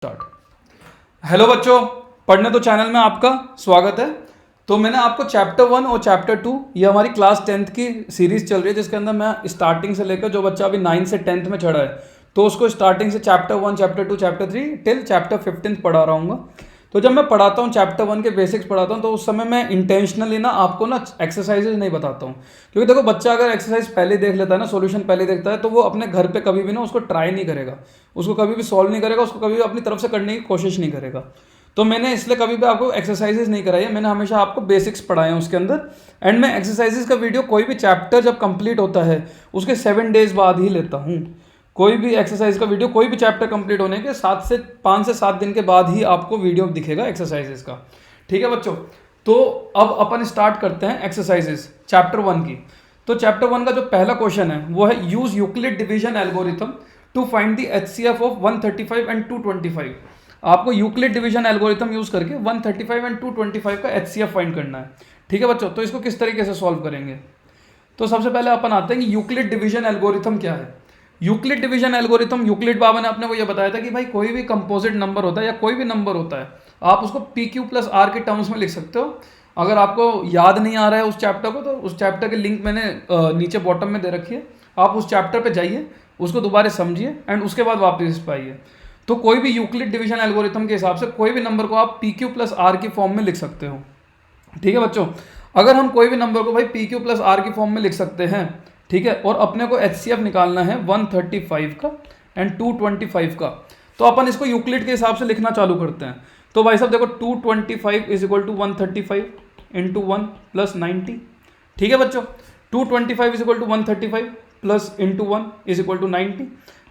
Start. Hello बच्चों, पढ़ने तो चैनल में आपका स्वागत है। तो मैंने आपको चैप्टर 1 और चैप्टर 2 ये हमारी क्लास 10th की सीरीज चल रही है, जिसके अंदर मैं स्टार्टिंग से लेकर जो बच्चा अभी 9 से 10th में चढ़ा है तो उसको स्टार्टिंग से chapter 1, chapter 2, chapter 3 till chapter 15 पढ़ा रहा हूँ। तो जब मैं पढ़ाता हूँ चैप्टर 1 के बेसिक्स पढ़ाता हूँ तो उस समय मैं इंटेंशनली ना आपको ना एक्सरसाइजेज नहीं बताता हूँ, क्योंकि देखो बच्चा अगर एक्सरसाइज पहले देख लेता है ना, सॉल्यूशन पहले देखता है, तो वो अपने घर पे कभी भी ना उसको ट्राई नहीं करेगा, उसको कभी भी सॉल्व नहीं करेगा, उसको कभी भी अपनी तरफ से करने की कोशिश नहीं करेगा। तो मैंने इसलिए कभी भी आपको एक्सरसाइजेज नहीं कराई है, मैंने हमेशा आपको बेसिक्स पढ़ाए हैं उसके अंदर। एंड मैं एक्सरसाइजेज का वीडियो कोई भी चैप्टर जब कंप्लीट होता है उसके 7 डेज बाद ही लेता हूँ। कोई भी एक्सरसाइज का वीडियो कोई भी चैप्टर कंप्लीट होने के 5 से 7 दिन के बाद ही आपको वीडियो दिखेगा एक्सरसाइजेज का। ठीक है बच्चों, तो अब अपन स्टार्ट करते हैं एक्सरसाइजेज चैप्टर 1 की। तो चैप्टर 1 का जो पहला क्वेश्चन है वो है use Euclid division algorithm to find the HCF of 135 and 225। आपको यूक्लिड डिवीजन एल्गोरिथम यूज करके 135 एंड 225 का एचसीएफ फाइंड करना है। ठीक है बच्चों, तो इसको किस तरीके से सॉल्व करेंगे? तो सबसे पहले अपन आते हैं कि यूक्लिड डिवीजन एल्गोरिथम क्या है। यूक्लिड डिवीजन एल्गोरिथम, यूक्लिड बाबा ने अपने को यह बताया था कि भाई कोई भी कंपोजिट नंबर होता है या कोई भी नंबर होता है, आप उसको पी क्यू प्लस आर के टर्म्स में लिख सकते हो। अगर आपको याद नहीं आ रहा है उस चैप्टर को तो उस चैप्टर के लिंक मैंने नीचे बॉटम में दे रखी है, आप उस चैप्टर पे जाइए, उसको दोबारा समझिए एंड उसके बाद वापस इस पर आइए। तो कोई भी यूक्लिड डिवीजन एल्गोरिथम के हिसाब से कोई भी नंबर को आप पी क्यू प्लस आर की फॉर्म में लिख सकते हो। ठीक है बच्चों, अगर हम कोई भी नंबर को भाई पी क्यू प्लस आर की फॉर्म में लिख सकते हैं, ठीक है, और अपने को एचसीएफ निकालना है 135 का एंड 225 का, तो अपन इसको यूक्लिड के हिसाब से लिखना चालू करते हैं। तो भाई साहब देखो 225 is equal to 135 into 1 plus 90। ठीक है बच्चों, 225 is equal to 135 plus into 1 is equal to 90,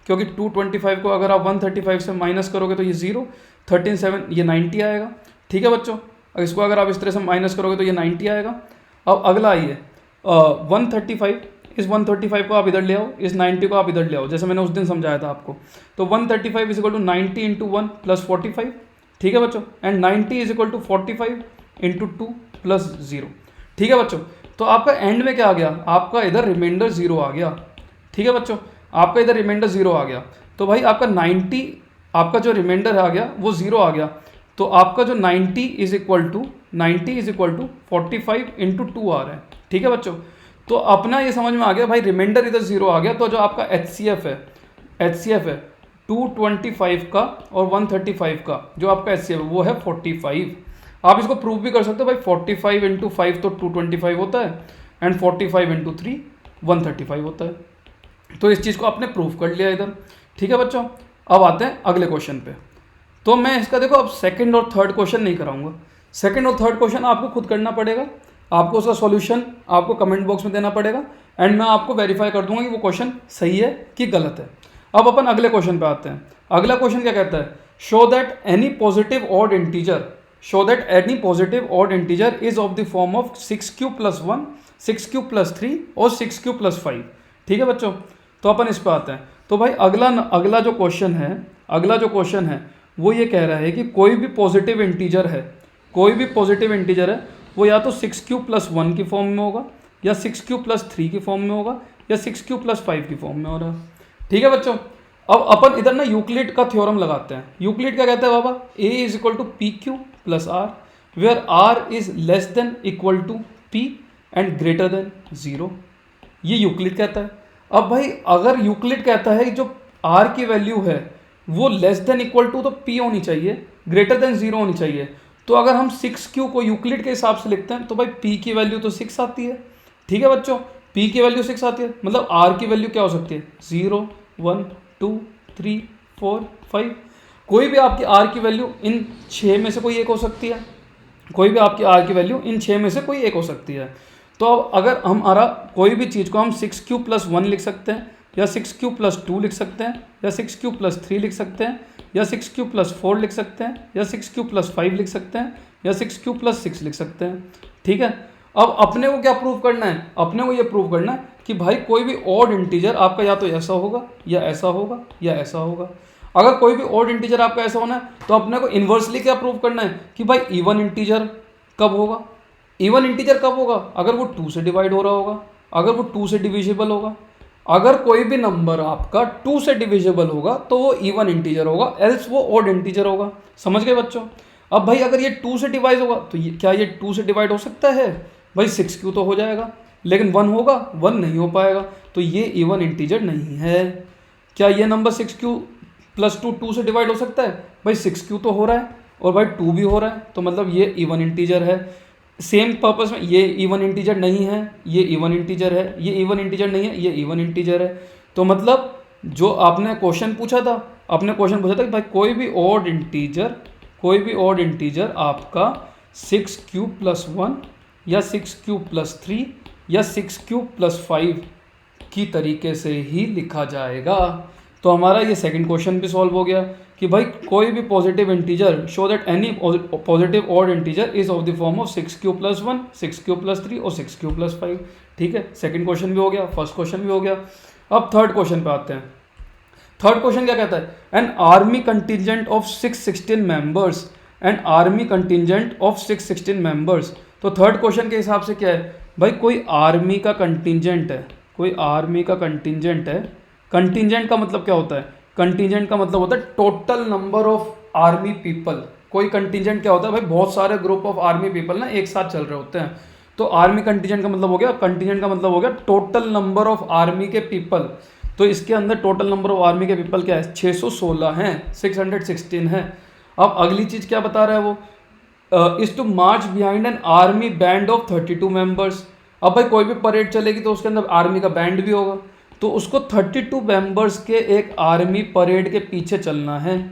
क्योंकि 225 को अगर आप 135 से माइनस करोगे तो ये 0, 13 7 ये 90 आएगा। ठीक है बच्चों, इसको अगर आप इस तरह से माइनस करोगे तो ये 90 आएगा। अब अगला आइए 135, इस 135 को आप इधर ले आओ, इस 90 को आप इधर ले आओ, जैसे मैंने उस दिन समझाया था आपको। तो 135 is equal to 90 into 1 plus 45। ठीक है बच्चों, and 90 is equal to 45 into 2 plus 0। ठीक है बच्चों, तो आपका एंड में क्या आ गया? आपका इधर रिमाइंडर 0 आ गया। ठीक है बच्चों, आपका इधर रिमाइंडर 0 आ गया। तो भाई आपका 90, आपका जो रिमाइंडर आ गया वो 0 आ गया। तो आपका जो 90 इज इक्वल टू 45 इंटू 2 आ रहा है। ठीक है बच्चों, तो अपना ये समझ में आ गया भाई, रिमाइंडर इधर 0 आ गया, तो जो आपका एचसीएफ है 225 का और 135 का, जो आपका एचसीएफ है वो है 45। आप इसको प्रूव भी कर सकते हो भाई, 45 इंटू 5 तो 225 होता है एंड 45 इंटू 3 135 होता है। तो इस चीज़ को आपने प्रूव कर लिया इधर। ठीक है बच्चों, अब आते हैं अगले क्वेश्चन पे। तो मैं इसका देखो अब सेकंड और थर्ड क्वेश्चन नहीं कराऊंगा, सेकंड और थर्ड क्वेश्चन आपको खुद करना पड़ेगा, आपको उसका सॉल्यूशन आपको कमेंट बॉक्स में देना पड़ेगा एंड मैं आपको वेरीफाई कर दूंगा कि वो क्वेश्चन सही है कि गलत है। अब अपन अगले क्वेश्चन पे आते हैं। अगला क्वेश्चन क्या कहता है? Show that any positive odd integer is of the form of 6q plus 1, 6q plus 3 और 6q प्लस 5। ठीक है बच्चों, तो अपन इस पर आते हैं। तो भाई अगला जो क्वेश्चन है वो ये कह रहा है कि कोई भी पॉजिटिव इंटीजर है वो या तो 6q प्लस 1 की फॉर्म में होगा, या 6q प्लस 3 की फॉर्म में होगा, या 6q प्लस 5 की फॉर्म में हो रहा है। ठीक है बच्चों, अब अपन इधर ना यूक्लिड का थ्योरम लगाते हैं। यूक्लिड क्या कहता है बाबा? a is equal to P Q plus R, where R is less than equal to p and greater than 0। ये यूक्लिड कहता है। अब भाई अगर यूक्लिड कहता है जो r की वैल्यू है वो लेस देन इक्वल टू तो p होनी चाहिए, ग्रेटर देन 0 होनी चाहिए। तो अगर हम 6q को यूक्लिड के हिसाब से लिखते हैं तो भाई p की वैल्यू तो 6 आती है। ठीक है बच्चों, p की वैल्यू 6 आती है, मतलब r की वैल्यू क्या हो सकती है? 0 1 2 3 4 5। कोई भी आपकी r की वैल्यू इन 6 में से कोई एक हो सकती है, कोई भी आपकी r की वैल्यू इन 6 में से कोई एक हो सकती है। तो अब अगर हमारा कोई भी चीज़ को हम 6q प्लस 1 लिख सकते हैं, या 6q प्लस 2 लिख सकते हैं, या 6q प्लस 3 लिख सकते हैं, या 6q प्लस 4 लिख सकते हैं, या 6q प्लस 5 लिख सकते हैं, या 6q प्लस 6 लिख सकते हैं। ठीक है, अब अपने को क्या प्रूव करना है? अपने को ये प्रूव करना है कि भाई कोई भी ऑड इंटीजर आपका या तो ऐसा होगा या ऐसा होगा या ऐसा होगा। अगर कोई भी ऑड इंटीजर आपका ऐसा होना है तो अपने को इन्वर्सली क्या प्रूव करना है कि भाई इवन इंटीजर कब होगा? इवन इंटीजर कब होगा? अगर वो 2 से डिवाइड हो रहा होगा, अगर वो 2 से डिविजिबल होगा, अगर कोई भी नंबर आपका 2 से डिविजिबल होगा तो वो इवन इंटीजर होगा, एल्स वो ऑड इंटीजर होगा। समझ गए बच्चों? अब भाई अगर ये 2 से डिवाइड होगा तो क्या ये 2 से डिवाइड हो सकता है? भाई 6 तो हो जाएगा, लेकिन 1 होगा, 1 नहीं हो पाएगा, तो ये इवन इंटीजर नहीं है। क्या ये नंबर 6 प्लस 2 से डिवाइड हो सकता है? भाई 6 तो हो रहा है और भाई 2 भी हो रहा है, तो मतलब ये इवन इंटीजर है। सेम पर्पस में ये इवन इंटीजर नहीं है, ये इवन इंटीजर है, ये इवन इंटीजर नहीं है, ये इवन इंटीजर है। तो मतलब जो आपने क्वेश्चन पूछा था, आपने क्वेश्चन पूछा था कि भाई कोई भी ऑड इंटीजर आपका 6 क्यूब + 1 या 6 क्यूब + 3 या 6 क्यूब + 5 की तरीके से ही लिखा जाएगा। तो हमारा ये सेकंड क्वेश्चन भी सॉल्व हो गया कि भाई कोई भी positive integer, show that any positive odd integer is of the form of 6 cube + 1, 6 cube + 3 और 6 क्यूब + 5। ठीक है, सेकंड क्वेश्चन भी हो गया, फर्स्ट क्वेश्चन भी हो गया। अब थर्ड क्वेश्चन पे आते हैं। थर्ड क्वेश्चन क्या कहता है? N army contingent of 616 members, N army contingent of 616 members. तो थर्ड क्वेश्चन के हिसाब से क्या है भाई? कोई आर्मी का कंटिजेंट है, कोई आर्मी का कंटिजेंट है। कंटिजेंट का मतलब क्या होता है? कंटिजेंट का मतलब होता है total number of army people. कोई कंटिजेंट क्या होता है भाई? बहुत सारे ग्रुप ऑफ आर्मी पीपल ना एक साथ चल रहे होते हैं। तो आर्मी कंटिजेंट का मतलब हो गया, कंटिजेंट का मतलब हो गया टोटल नंबर ऑफ आर्मी के पीपल। तो इसके अंदर टोटल नंबर ऑफ आर्मी के पीपल क्या है? 616 हैं, 616 है। अब अगली चीज़ क्या बता रहा है वो? Is to march behind an army band of 32 members. अब भाई कोई भी परेड चलेगी तो उसके अंदर आर्मी का बैंड भी होगा, तो उसको 32 मेंबर्स के एक आर्मी परेड के पीछे चलना है,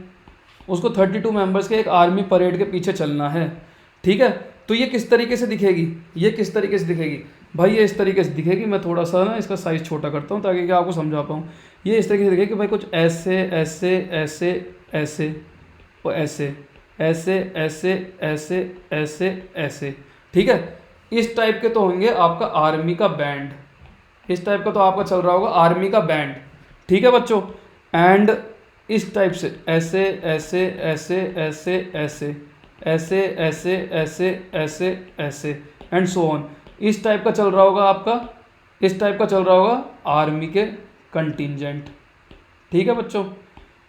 उसको 32 मेंबर्स के एक आर्मी परेड के पीछे चलना है। ठीक है, तो ये किस तरीके से दिखेगी? ये किस तरीके से दिखेगी भाई? ये इस तरीके से दिखेगी। मैं थोड़ा सा ना इसका साइज़ छोटा करता हूँ ताकि क्या आपको समझा पाऊँ। ये इस तरीके से दिखेगी भाई, कुछ ऐसे ऐसे ऐसे ऐसे और ऐसे ऐसे ऐसे ऐसे ऐसे ऐसे। ठीक है, इस टाइप के तो होंगे आपका आर्मी का बैंड, इस टाइप का तो आपका चल रहा होगा आर्मी का बैंड। ठीक है बच्चों, एंड इस टाइप से ऐसे ऐसे ऐसे ऐसे ऐसे ऐसे ऐसे ऐसे ऐसे ऐसे एंड सो ऑन, इस टाइप का चल रहा होगा आपका, इस टाइप का चल रहा होगा आर्मी के कंटिजेंट। ठीक है बच्चों,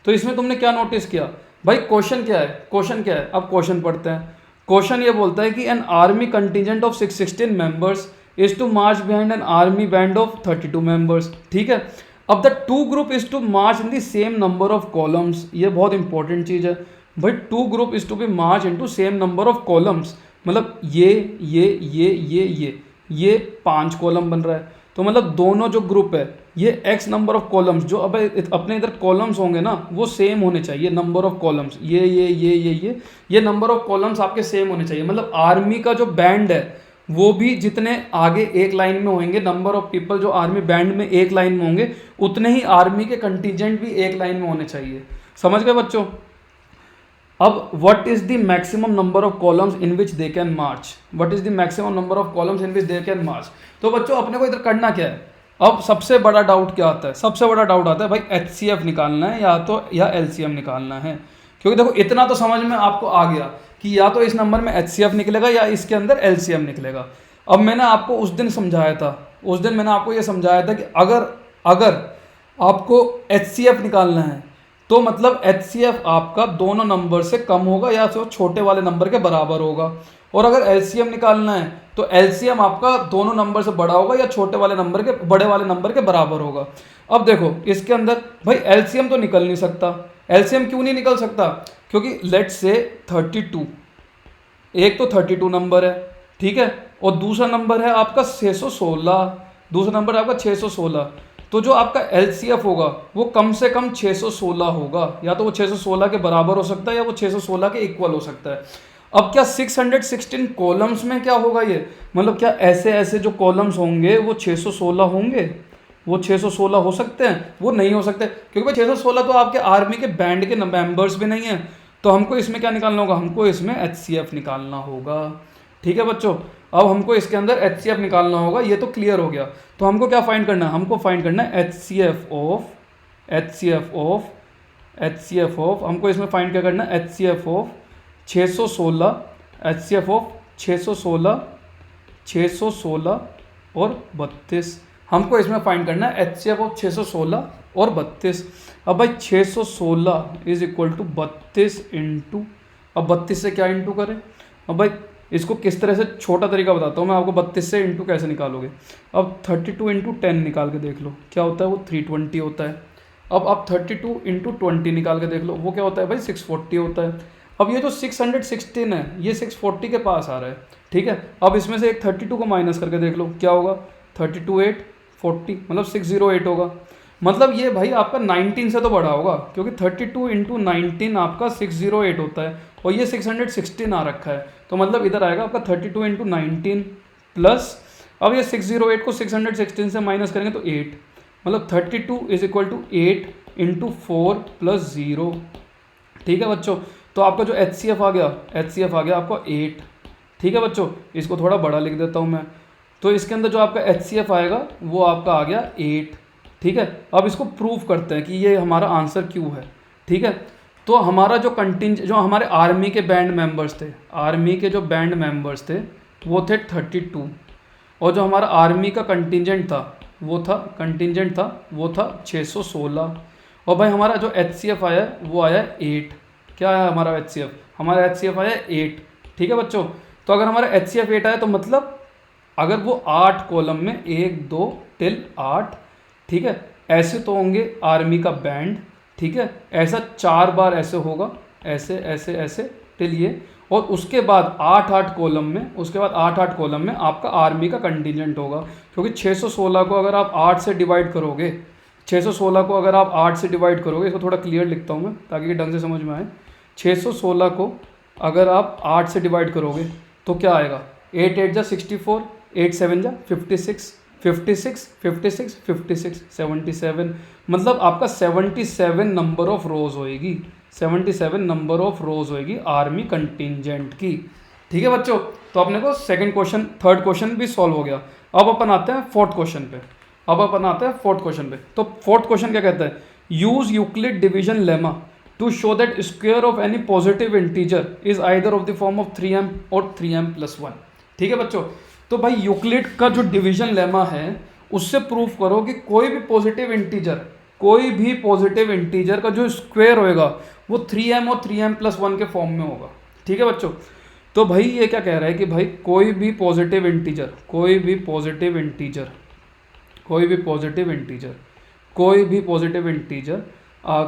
तो इसमें तुमने क्या नोटिस किया भाई? क्वेश्चन क्या है? क्वेश्चन क्या है? अब क्वेश्चन पढ़ते हैं। क्वेश्चन ये बोलता है कि an army contingent of 616 members is to march behind an army band of 32 members. ठीक है, अब the two group is to march in the same number of columns. ये बहुत इंपॉर्टेंट चीज़ है भाई, two group is to be march into same number of columns. मतलब ये 5 कॉलम बन रहा है, तो मतलब दोनों जो ग्रुप है ये x नंबर ऑफ कॉलम्स, जो अब अपने इधर कॉलम्स होंगे ना वो सेम होने चाहिए। नंबर ऑफ कॉलम्स ये नंबर ऑफ कॉलम्स आपके सेम होने चाहिए। मतलब आर्मी का जो बैंड है वो भी जितने आगे एक लाइन में होंगे, नंबर ऑफ पीपल जो आर्मी बैंड में एक लाइन में होंगे, उतने ही आर्मी के कंटिजेंट भी एक लाइन में होने चाहिए। समझ गए बच्चों? अब what is the maximum number of columns in which they can march? What is the maximum number of columns in which they can march? तो बच्चों अपने को इधर करना क्या है? अब सबसे बड़ा डाउट क्या आता है? सबसे बड़ा डाउट आता है भाई HCF निकालना है या LCM निकालना है। क्योंकि देखो इतना तो समझ में आपको आ गया कि या तो इस नंबर में HCF निकलेगा या इसके अंदर LCM निकलेगा। अब मैंने आपको उस दिन समझाया था, उस दिन मैंने आपको ये समझाया था कि अगर आपको HCF निकालना है तो मतलब HCF आपका दोनों नंबर से कम होगा या तो छोटे वाले नंबर के बराबर होगा, और अगर LCM निकालना है तो LCM आपका दोनों नंबर से बड़ा होगा या छोटे वाले नंबर के बड़े वाले नंबर के बराबर होगा। अब देखो इसके अंदर भाई LCM तो निकल नहीं सकता। LCM क्यों नहीं निकल सकता? क्योंकि लेट्स से 32, एक तो 32 नंबर है, ठीक है, और दूसरा नंबर है आपका 616, दूसरा नंबर है आपका 616। तो जो आपका LCF होगा वो कम से कम 616 होगा, या तो वो 616 के बराबर हो सकता है या वो 616 के इक्वल हो सकता है। अब क्या 616 कॉलम्स में क्या होगा ये? मतलब क्या ऐसे ऐसे जो कॉलम्स होंगे वो 616 होंगे? वो 616 हो सकते हैं? वो नहीं हो सकते, क्योंकि भाई 616 तो आपके आर्मी के बैंड के मेंबर्स भी नहीं है। तो हमको इसमें क्या निकालना होगा? हमको इसमें HCF निकालना होगा। ठीक है बच्चों, अब हमको इसके अंदर HCF निकालना होगा। ये तो क्लियर हो गया। तो हमको क्या फाइंड करना है? हमको फाइंड करना है HCF ऑफ हमको इसमें फाइंड क्या करना है? HCF ऑफ 616, HCF ऑफ 616 और 32। हमको इसमें फाइंड करना है HCF ऑफ 616 और 32। अब भाई 616 इज इक्वल टू 32 इंटू, अब 32 से क्या इंटू करें। अब भाई इसको किस तरह से, छोटा तरीका बताता हूँ मैं आपको 32 से इंटू कैसे निकालोगे। अब 32 इंटू 10 निकाल के देख लो क्या होता है, वो 320 होता है। अब आप 32 इंटू 20 निकाल के देख लो, वो क्या होता है भाई 640 होता है। अब ये जो 616 है ये 640 के पास आ रहा है, ठीक है। अब इसमें से एक 32 को माइनस करके देख लो क्या होगा, 32 8 40 मतलब 608 होगा। मतलब ये भाई आपका 19 से तो बड़ा होगा, क्योंकि 32 इंटू 19 आपका 608 होता है और ये 616 आ रखा है। तो मतलब इधर आएगा आपका 32 इंटू 19 प्लस, अब ये 608 को 616 से माइनस करेंगे तो 8, मतलब 32 is equal to 8 into 4 plus 0, ठीक है बच्चों। तो आपका जो HCF आ गया, HCF आ गया आपका 8, ठीक है बच्चों। इसको थोड़ा बड़ा लिख देता हूँ मैं। तो इसके अंदर जो आपका HCF आएगा वो आपका आ गया 8, ठीक है। अब इसको प्रूव करते हैं कि ये हमारा आंसर क्यों है, ठीक है। तो हमारा जो जो हमारे आर्मी के बैंड मेंबर्स थे, आर्मी के जो बैंड मेंबर्स थे वो थे 32, और जो हमारा आर्मी का कंटिजेंट था वो था 616। और भाई हमारा जो HCF आया वो आया 8। क्या आया हमारा HCF, हमारा HCF आया 8, ठीक है बच्चों। तो अगर हमारा HCF 8 आया तो मतलब अगर वो 8 कॉलम में 1 2 टिल 8, ठीक है, ऐसे तो होंगे आर्मी का बैंड, ठीक है। ऐसा 4 बार ऐसे होगा, ऐसे ऐसे ऐसे टिल ये, और उसके बाद 8 कॉलम में, उसके बाद 8 कॉलम में आपका आर्मी का कंटिजेंट होगा। क्योंकि 616 को अगर आप 8 से डिवाइड करोगे, 616 को अगर आप 8 से डिवाइड करोगे, इसको थोड़ा क्लियर लिखता हूँ मैं ताकि ढंग से समझ में आए। 616 को अगर आप 8 से डिवाइड करोगे तो क्या आएगा, 8 8 जा 64, 8 7 जा 56, 56 56 56 77, मतलब आपका 77 नंबर ऑफ रोज होएगी, 77 नंबर ऑफ रोज होएगी आर्मी कंटिजेंट की, ठीक है बच्चों। तो अपने को सेकंड क्वेश्चन, थर्ड क्वेश्चन भी सॉल्व हो गया। अब अपन आते हैं फोर्थ क्वेश्चन पे, फोर्थ क्वेश्चन पे। तो फोर्थ क्वेश्चन क्या कहता है, use Euclid division lemma to show that square of any positive integer is either of the form of 3m और 3m+1, ठीक है बच्चों। तो भाई यूक्लिड का जो डिवीजन लेमा है उससे प्रूफ करो कि कोई भी पॉजिटिव इंटीजर का जो स्क्वायर होएगा वो 3m और 3m+1 के फॉर्म में होगा, ठीक है बच्चों। तो भाई ये क्या कह रहा है कि भाई कोई भी पॉजिटिव इंटीजर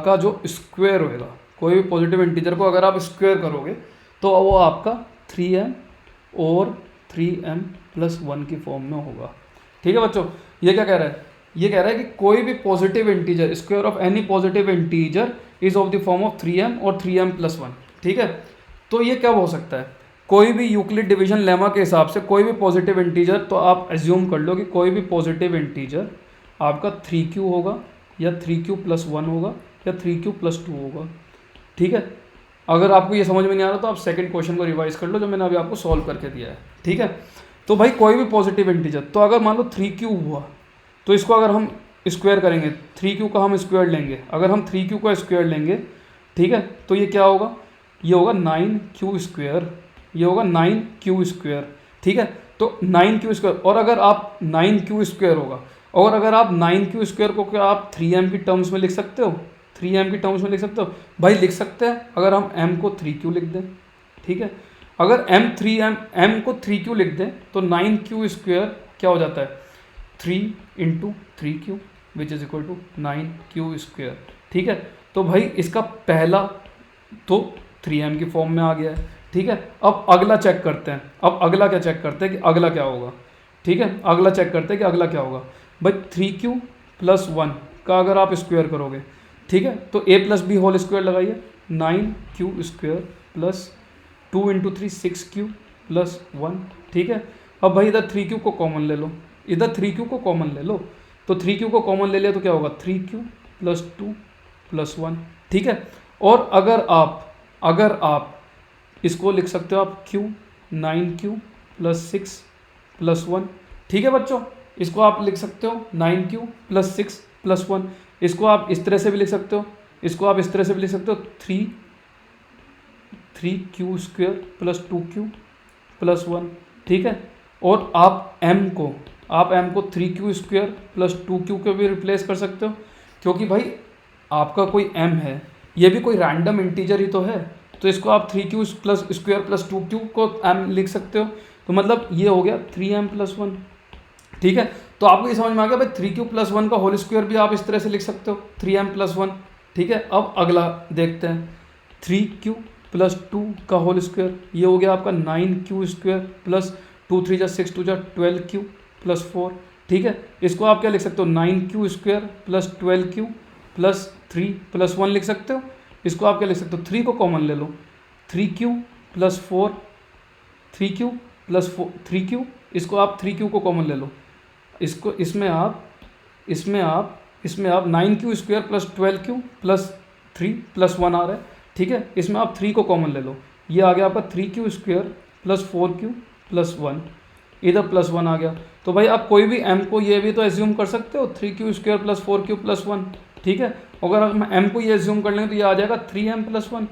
का जो स्क्वायर होएगा, कोई भी पॉजिटिव इंटीजर को अगर आप स्क्वायर करोगे तो वो आपका 3m और 3m+1 की फॉर्म में होगा, ठीक है बच्चों। ये क्या कह रहा है, ये कह रहा है कि कोई भी positive integer, square of any positive integer is of the form of 3m और 3m+1, ठीक है। तो ये क्या हो सकता है, कोई भी यूक्लिड डिवीजन लेमा के हिसाब से कोई भी पॉजिटिव इंटीजर, तो आप एज्यूम कर लो कि कोई भी पॉजिटिव इंटीजर आपका 3q होगा या 3q+1 होगा या 3q+2 होगा, ठीक है। अगर आपको ये समझ में नहीं आ रहा तो आप सेकंड क्वेश्चन को रिवाइज कर लो जो मैंने अभी आपको सॉल्व करके दिया है, ठीक है। तो भाई कोई भी पॉजिटिव इंटीजर, तो अगर मान लो 3q हुआ तो इसको अगर हम स्क्वायर करेंगे, 3q का हम स्क्वायर लेंगे, अगर हम 3q का स्क्वायर लेंगे, ठीक है, तो ये क्या होगा, ये होगा 9q², ये होगा 9q², ठीक है। तो 9q², और अगर आप 9q² होगा, और अगर आप 9q² को क्या आप 3m की टर्म्स में लिख सकते हो, 3m की टर्म्स में लिख सकते हो, भाई लिख सकते हैं। अगर हम m को 3q लिख दें, ठीक है, अगर m को 3q लिख दें तो 9q² क्या हो जाता है, 3 × 3q which is equal to 9q², ठीक है। तो भाई इसका पहला तो 3m की फॉर्म में आ गया है, ठीक है। अब अगला चेक करते हैं, अब अगला क्या चेक करते हैं कि अगला क्या होगा, ठीक है। अगला चेक करते हैं कि अगला क्या होगा। भाई 3q+1 का अगर आप स्क्वायर करोगे, ठीक है, तो a+b² लगाइए, 9q² प्लस 2 × 3 6q+1, ठीक है। अब भाई इधर 3q को कॉमन ले लो, इधर 3q को कॉमन ले लो, तो 3q को कॉमन ले लिया तो क्या होगा, 3q+2+1, ठीक है। और अगर आप इसको लिख सकते हो आप q, 9q+6+1, ठीक है बच्चों। इसको आप लिख सकते हो 9q+6+1, इसको आप इस तरह से भी लिख सकते हो, इसको आप इस तरह से भी लिख सकते हो 3q² + 2q+1, ठीक है। और आप m को आप m को 3q² प्लस 2q के भी रिप्लेस कर सकते हो, क्योंकि भाई आपका कोई m है, ये भी कोई रैंडम इंटीजर ही तो है, तो इसको आप 3q² प्लस 2q को m लिख सकते हो। तो मतलब ये हो गया 3m प्लस 1। ठीक है, तो आपको ये समझ में आ गया भाई 3q प्लस 1 का होल स्क्वायर भी आप इस तरह से लिख सकते हो 3m प्लस 1। ठीक है, अब अगला देखते हैं 3q प्लस 2 का होल स्क्वायर, ये हो गया आपका 9q² प्लस 2 3 जा 6 2 जा 12q प्लस 4। ठीक है, इसको आप क्या लिख सकते हो 9q² plus 12q plus 3 plus 1 लिख सकते हो। इसको आप क्या लिख सकते हो 3 को कॉमन ले लो, 3q plus 4, 3q plus 4 3q, इसको आप 3q को कॉमन ले लो, इसको इसमें आप 9q² plus 12q plus 3 plus 1 आ रहा है। ठीक है, इसमें आप 3 को कॉमन ले लो, ये आ गया आपका 3q² प्लस 4q प्लस 1, इधर प्लस 1 आ गया। तो भाई आप कोई भी m को ये भी तो एज्यूम कर सकते हो 3q² प्लस 4q प्लस 1। ठीक है, अगर हम m को ये एज्यूम कर लेंगे तो ये आ जाएगा 3m प्लस 1।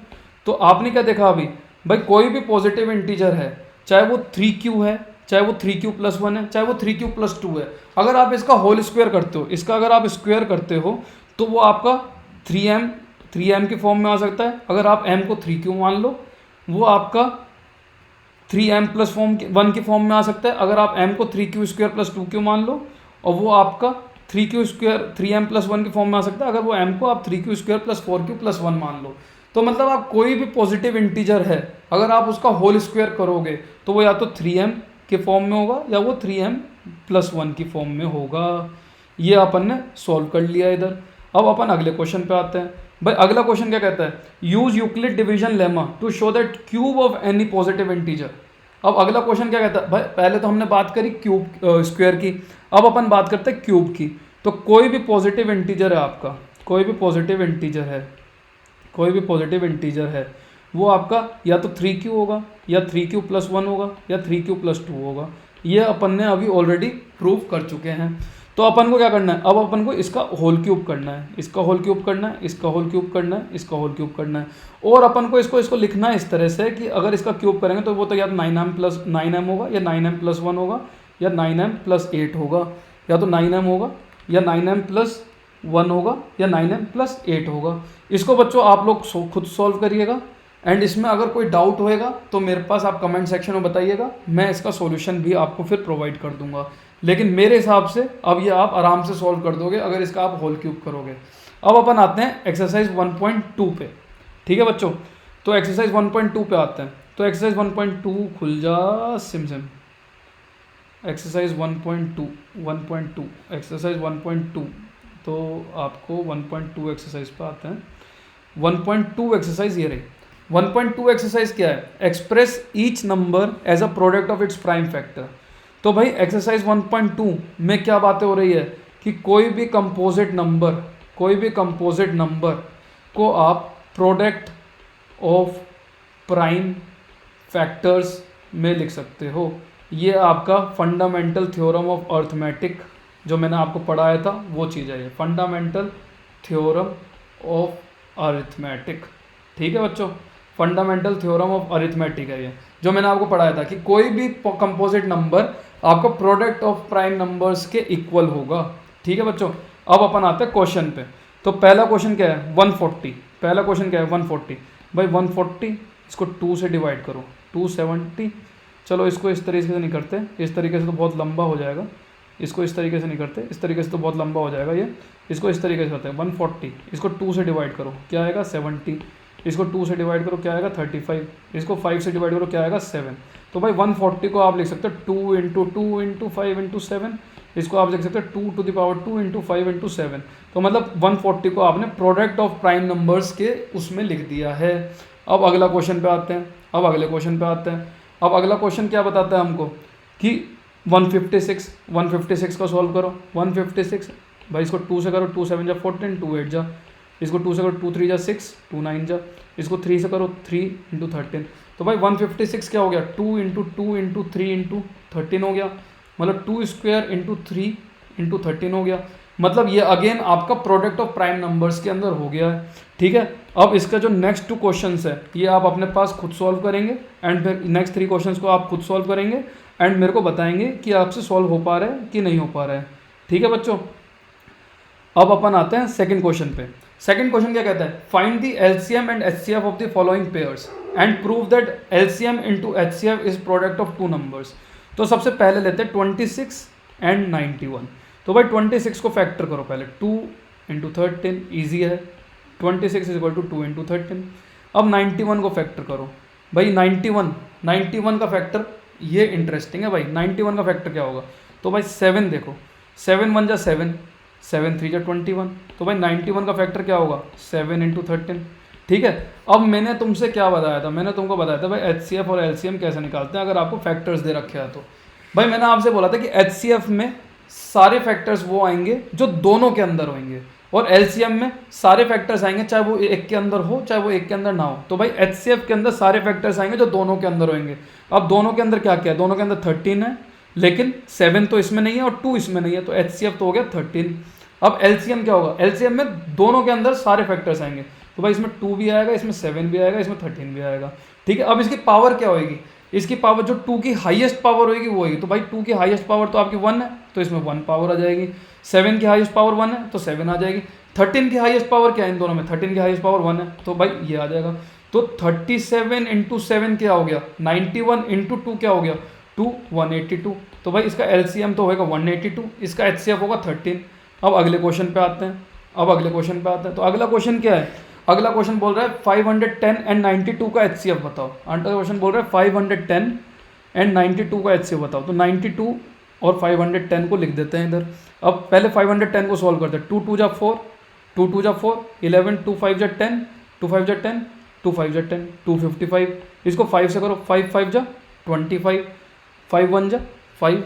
तो आपने क्या देखा अभी भाई, कोई भी पॉजिटिव इंटीजर है, चाहे वो 3q है, चाहे वो 3q प्लस 1 है, चाहे वो 3q प्लस 2 है, अगर आप इसका होल स्क्वायर करते हो, इसका अगर आप स्क्वायर करते हो तो वो आपका 3m की फॉर्म में आ सकता है। अगर आप m को 3q मान लो, वो आपका 3m प्लस 1 की फॉर्म में आ सकता है। अगर आप m को 3q² प्लस 2q मान लो, और वो आपका 3m प्लस 1 की फॉर्म में आ सकता है अगर वो m को आप 3q² प्लस 4q प्लस 1 मान लो। तो मतलब आप कोई भी पॉजिटिव इंटीजर है, अगर आप उसका होल स्क्वायर करोगे तो वो या तो 3m के फॉर्म में होगा या वो 3m प्लस 1 की फॉर्म में होगा। ये अपन ने सॉल्व कर लिया इधर। अब अपन अगले क्वेश्चन पे आते हैं। भाई अगला क्वेश्चन क्या कहता है, use Euclid division lemma to show that cube of any positive integer. अब अगला क्वेश्चन क्या कहता है, भाई पहले तो हमने बात करी क्यूब स्क्वायर की, अब अपन बात करते हैं क्यूब की। तो कोई भी पॉजिटिव इंटीजर है आपका, कोई भी पॉजिटिव इंटीजर है, वो आपका या तो 3q होगा, या 3q प्लस 1 होगा, या 3q प्लस 2 होगा। ये अपन ने अभी ऑलरेडी प्रूव कर चुके हैं। तो अपन को क्या करना है, अब अपन को इसका होल क्यूब करना है, इसका होल क्यूब करना है, इसका होल क्यूब करना है, इसका होल क्यूब करना है। और अपन को इसको लिखना है इस तरह से कि अगर इसका क्यूब करेंगे तो वो तो या तो 9m होगा, या 9m प्लस 1 होगा, या 9m प्लस 8 होगा, या तो 9m होगा, या 9m प्लस 1 होगा, या 9m प्लस 8 होगा। इसको बच्चों आप लोग खुद सॉल्व करिएगा, एंड इसमें अगर कोई डाउट होएगा तो मेरे पास आप कमेंट सेक्शन में बताइएगा, मैं इसका सॉल्यूशन भी आपको फिर प्रोवाइड कर दूंगा। लेकिन मेरे हिसाब से अब ये आप आराम से सॉल्व कर दोगे अगर इसका आप होल क्यूब करोगे। अब अपन आते हैं एक्सरसाइज 1.2 पे। ठीक है बच्चों, तो एक्सरसाइज 1.2 पे आते हैं। तो एक्सरसाइज 1.2 खुल जा सिम एक्सरसाइज 1.2 एक्सरसाइज 1.2। तो आपको 1.2 एक्सरसाइज पे आते हैं। 1.2 एक्सरसाइज ये रही। 1.2 एक्सरसाइज क्या है, express each number as a product of its prime factor. तो भाई एक्सरसाइज 1.2 में क्या बातें हो रही है कि कोई भी कंपोजिट नंबर को आप प्रोडक्ट ऑफ प्राइम फैक्टर्स में लिख सकते हो। ये आपका फंडामेंटल थ्योरम ऑफ अर्थमेटिक जो मैंने आपको पढ़ाया था वो चीज़ है, ये फंडामेंटल थ्योरम ऑफ अरिथमेटिक। ठीक है बच्चों, फंडामेंटल थ्योरम ऑफ अरिथमेटिक है ये जो मैंने आपको पढ़ाया था कि कोई भी कंपोजिट नंबर आपका प्रोडक्ट ऑफ प्राइम नंबर्स के इक्वल होगा। ठीक है बच्चों, अब अपन आते हैं क्वेश्चन पे। तो पहला क्वेश्चन क्या है 140। पहला क्वेश्चन क्या है 140। भाई 140 इसको 2 से डिवाइड करो, 270। चलो इसको इस तरीके से नहीं करते, इस तरीके से तो बहुत लंबा हो जाएगा, इसको इस तरीके से नहीं करते, इस तरीके से तो बहुत लंबा हो जाएगा ये, इसको इस तरीके से करते हैं। 140 इसको 2 से डिवाइड करो, क्या आएगा 70। इसको 2 से डिवाइड करो, क्या आएगा 35। इसको 5 से डिवाइड करो, क्या आएगा 7। तो भाई 140 को आप लिख सकते हो 2 इंटू 2 इंटू 5 इंटू 7। इसको आप लिख सकते हो 2 to the power 2 into 5 into 7। तो मतलब 140 को आपने प्रोडक्ट ऑफ प्राइम नंबर्स के उसमें लिख दिया है। अब अगला क्वेश्चन पे आते हैं। अब अगला क्वेश्चन क्या बताता है हमको कि 156 का सॉल्व करो। 156 भाई इसको 2 से करो, 2 7 जा 14, 2 8 जा। इसको 2 से करो, 2 3 जा 6, 2 9 जा। इसको 3 से करो, 3 इंटू 13। तो भाई 156 क्या हो गया 2 इंटू 2 इंटू 3 इंटू 13 हो गया, मतलब 2 स्क्वायर इंटू 3 इंटू 13 हो गया। मतलब ये अगेन आपका प्रोडक्ट ऑफ प्राइम नंबर्स के अंदर हो गया है। ठीक है, अब इसका जो नेक्स्ट 2 क्वेश्चंस है ये आप अपने पास खुद सॉल्व करेंगे, एंड फिर नेक्स्ट 3 क्वेश्चंस को आप खुद सॉल्व करेंगे, एंड मेरे को बताएंगे कि आपसे सॉल्व हो पा रहा है कि नहीं हो पा रहा है। ठीक है बच्चों, अब अपन आते हैं सेकंड क्वेश्चन पे। सेकंड क्वेश्चन क्या कहता है, find the LCM and HCF of the following pairs and prove that LCM into HCF is product of two numbers. तो सबसे पहले लेते हैं 26 एंड 91। तो भाई 26 को फैक्टर करो पहले, 2 इंटू 13 ईजी है, 26 इज इक्वल टू 2 इंटू 13। अब 91 को फैक्टर करो भाई, 91 का फैक्टर ये इंटरेस्टिंग है भाई। 91 का फैक्टर क्या होगा, तो भाई 7 देखो, 7 1 जा 7, 7 3 जा 21। तो भाई 91 का फैक्टर क्या होगा, 7 इंटू 13। ठीक है, अब मैंने तुमसे क्या बताया था, मैंने तुमको बताया था भाई एचसीएफ और एलसीएम कैसे निकालते हैं अगर आपको फैक्टर्स दे रखे हैं तो। भाई मैंने आपसे बोला था कि एचसीएफ में सारे फैक्टर्स वो आएंगे जो दोनों के अंदर होंगे, और एलसीएम में सारे फैक्टर्स आएंगे चाहे वो एक के अंदर हो चाहे वो एक के अंदर ना हो। तो भाई एचसीएफ के अंदर सारे फैक्टर्स आएंगे जो दोनों के अंदर होंगे। अब दोनों के अंदर क्या क्या है, दोनों के अंदर 13 है, लेकिन 7 तो इसमें नहीं है और 2 इसमें नहीं है, तो एचसीएफ तो हो गया 13। अब एलसीएम क्या होगा, एलसीएम में दोनों के अंदर सारे फैक्टर्स आएंगे, तो भाई इसमें 2 भी आएगा, इसमें 7 भी आएगा, इसमें 13 भी आएगा। ठीक है, अब इसकी पावर क्या होगी, इसकी पावर जो 2 की हाईएस्ट पावर होगी वो होगी। तो भाई 2 की हाईएस्ट पावर तो आपकी 1 है, तो इसमें 1 पावर आ जाएगी। 7 की हाईएस्ट पावर 1 है तो 7 आ जाएगी। 13 की हाईएस्ट पावर क्या है इन दोनों में, 13 की हाईएस्ट पावर 1 है, तो भाई ये आ जाएगा। तो 37 इंटू 7 क्या हो गया, 91 इंटू 2 क्या हो गया, 2 182। तो भाई इसका एलसीएम तो होगा 182, इसका एचसीएफ होगा 13। अब अगले क्वेश्चन पे आते हैं, तो अगला क्वेश्चन क्या है, अगला क्वेश्चन बोल रहा है 510 एंड 92 का एचसीएफ बताओ। अगला क्वेश्चन बोल रहा है 510 एंड 92 का एचसीएफ बताओ। तो 92 और 510 को लिख देते हैं इधर। अब पहले 510 को सॉल्व करते हैं, 2 2 जा 4, 2 2 जा 4, 11, 2 5 जा 10, 2 5 जा 10, 2 5 जा 10, 255। इसको 5 से करो, 5 5 जा 25, 5 1 जा 5।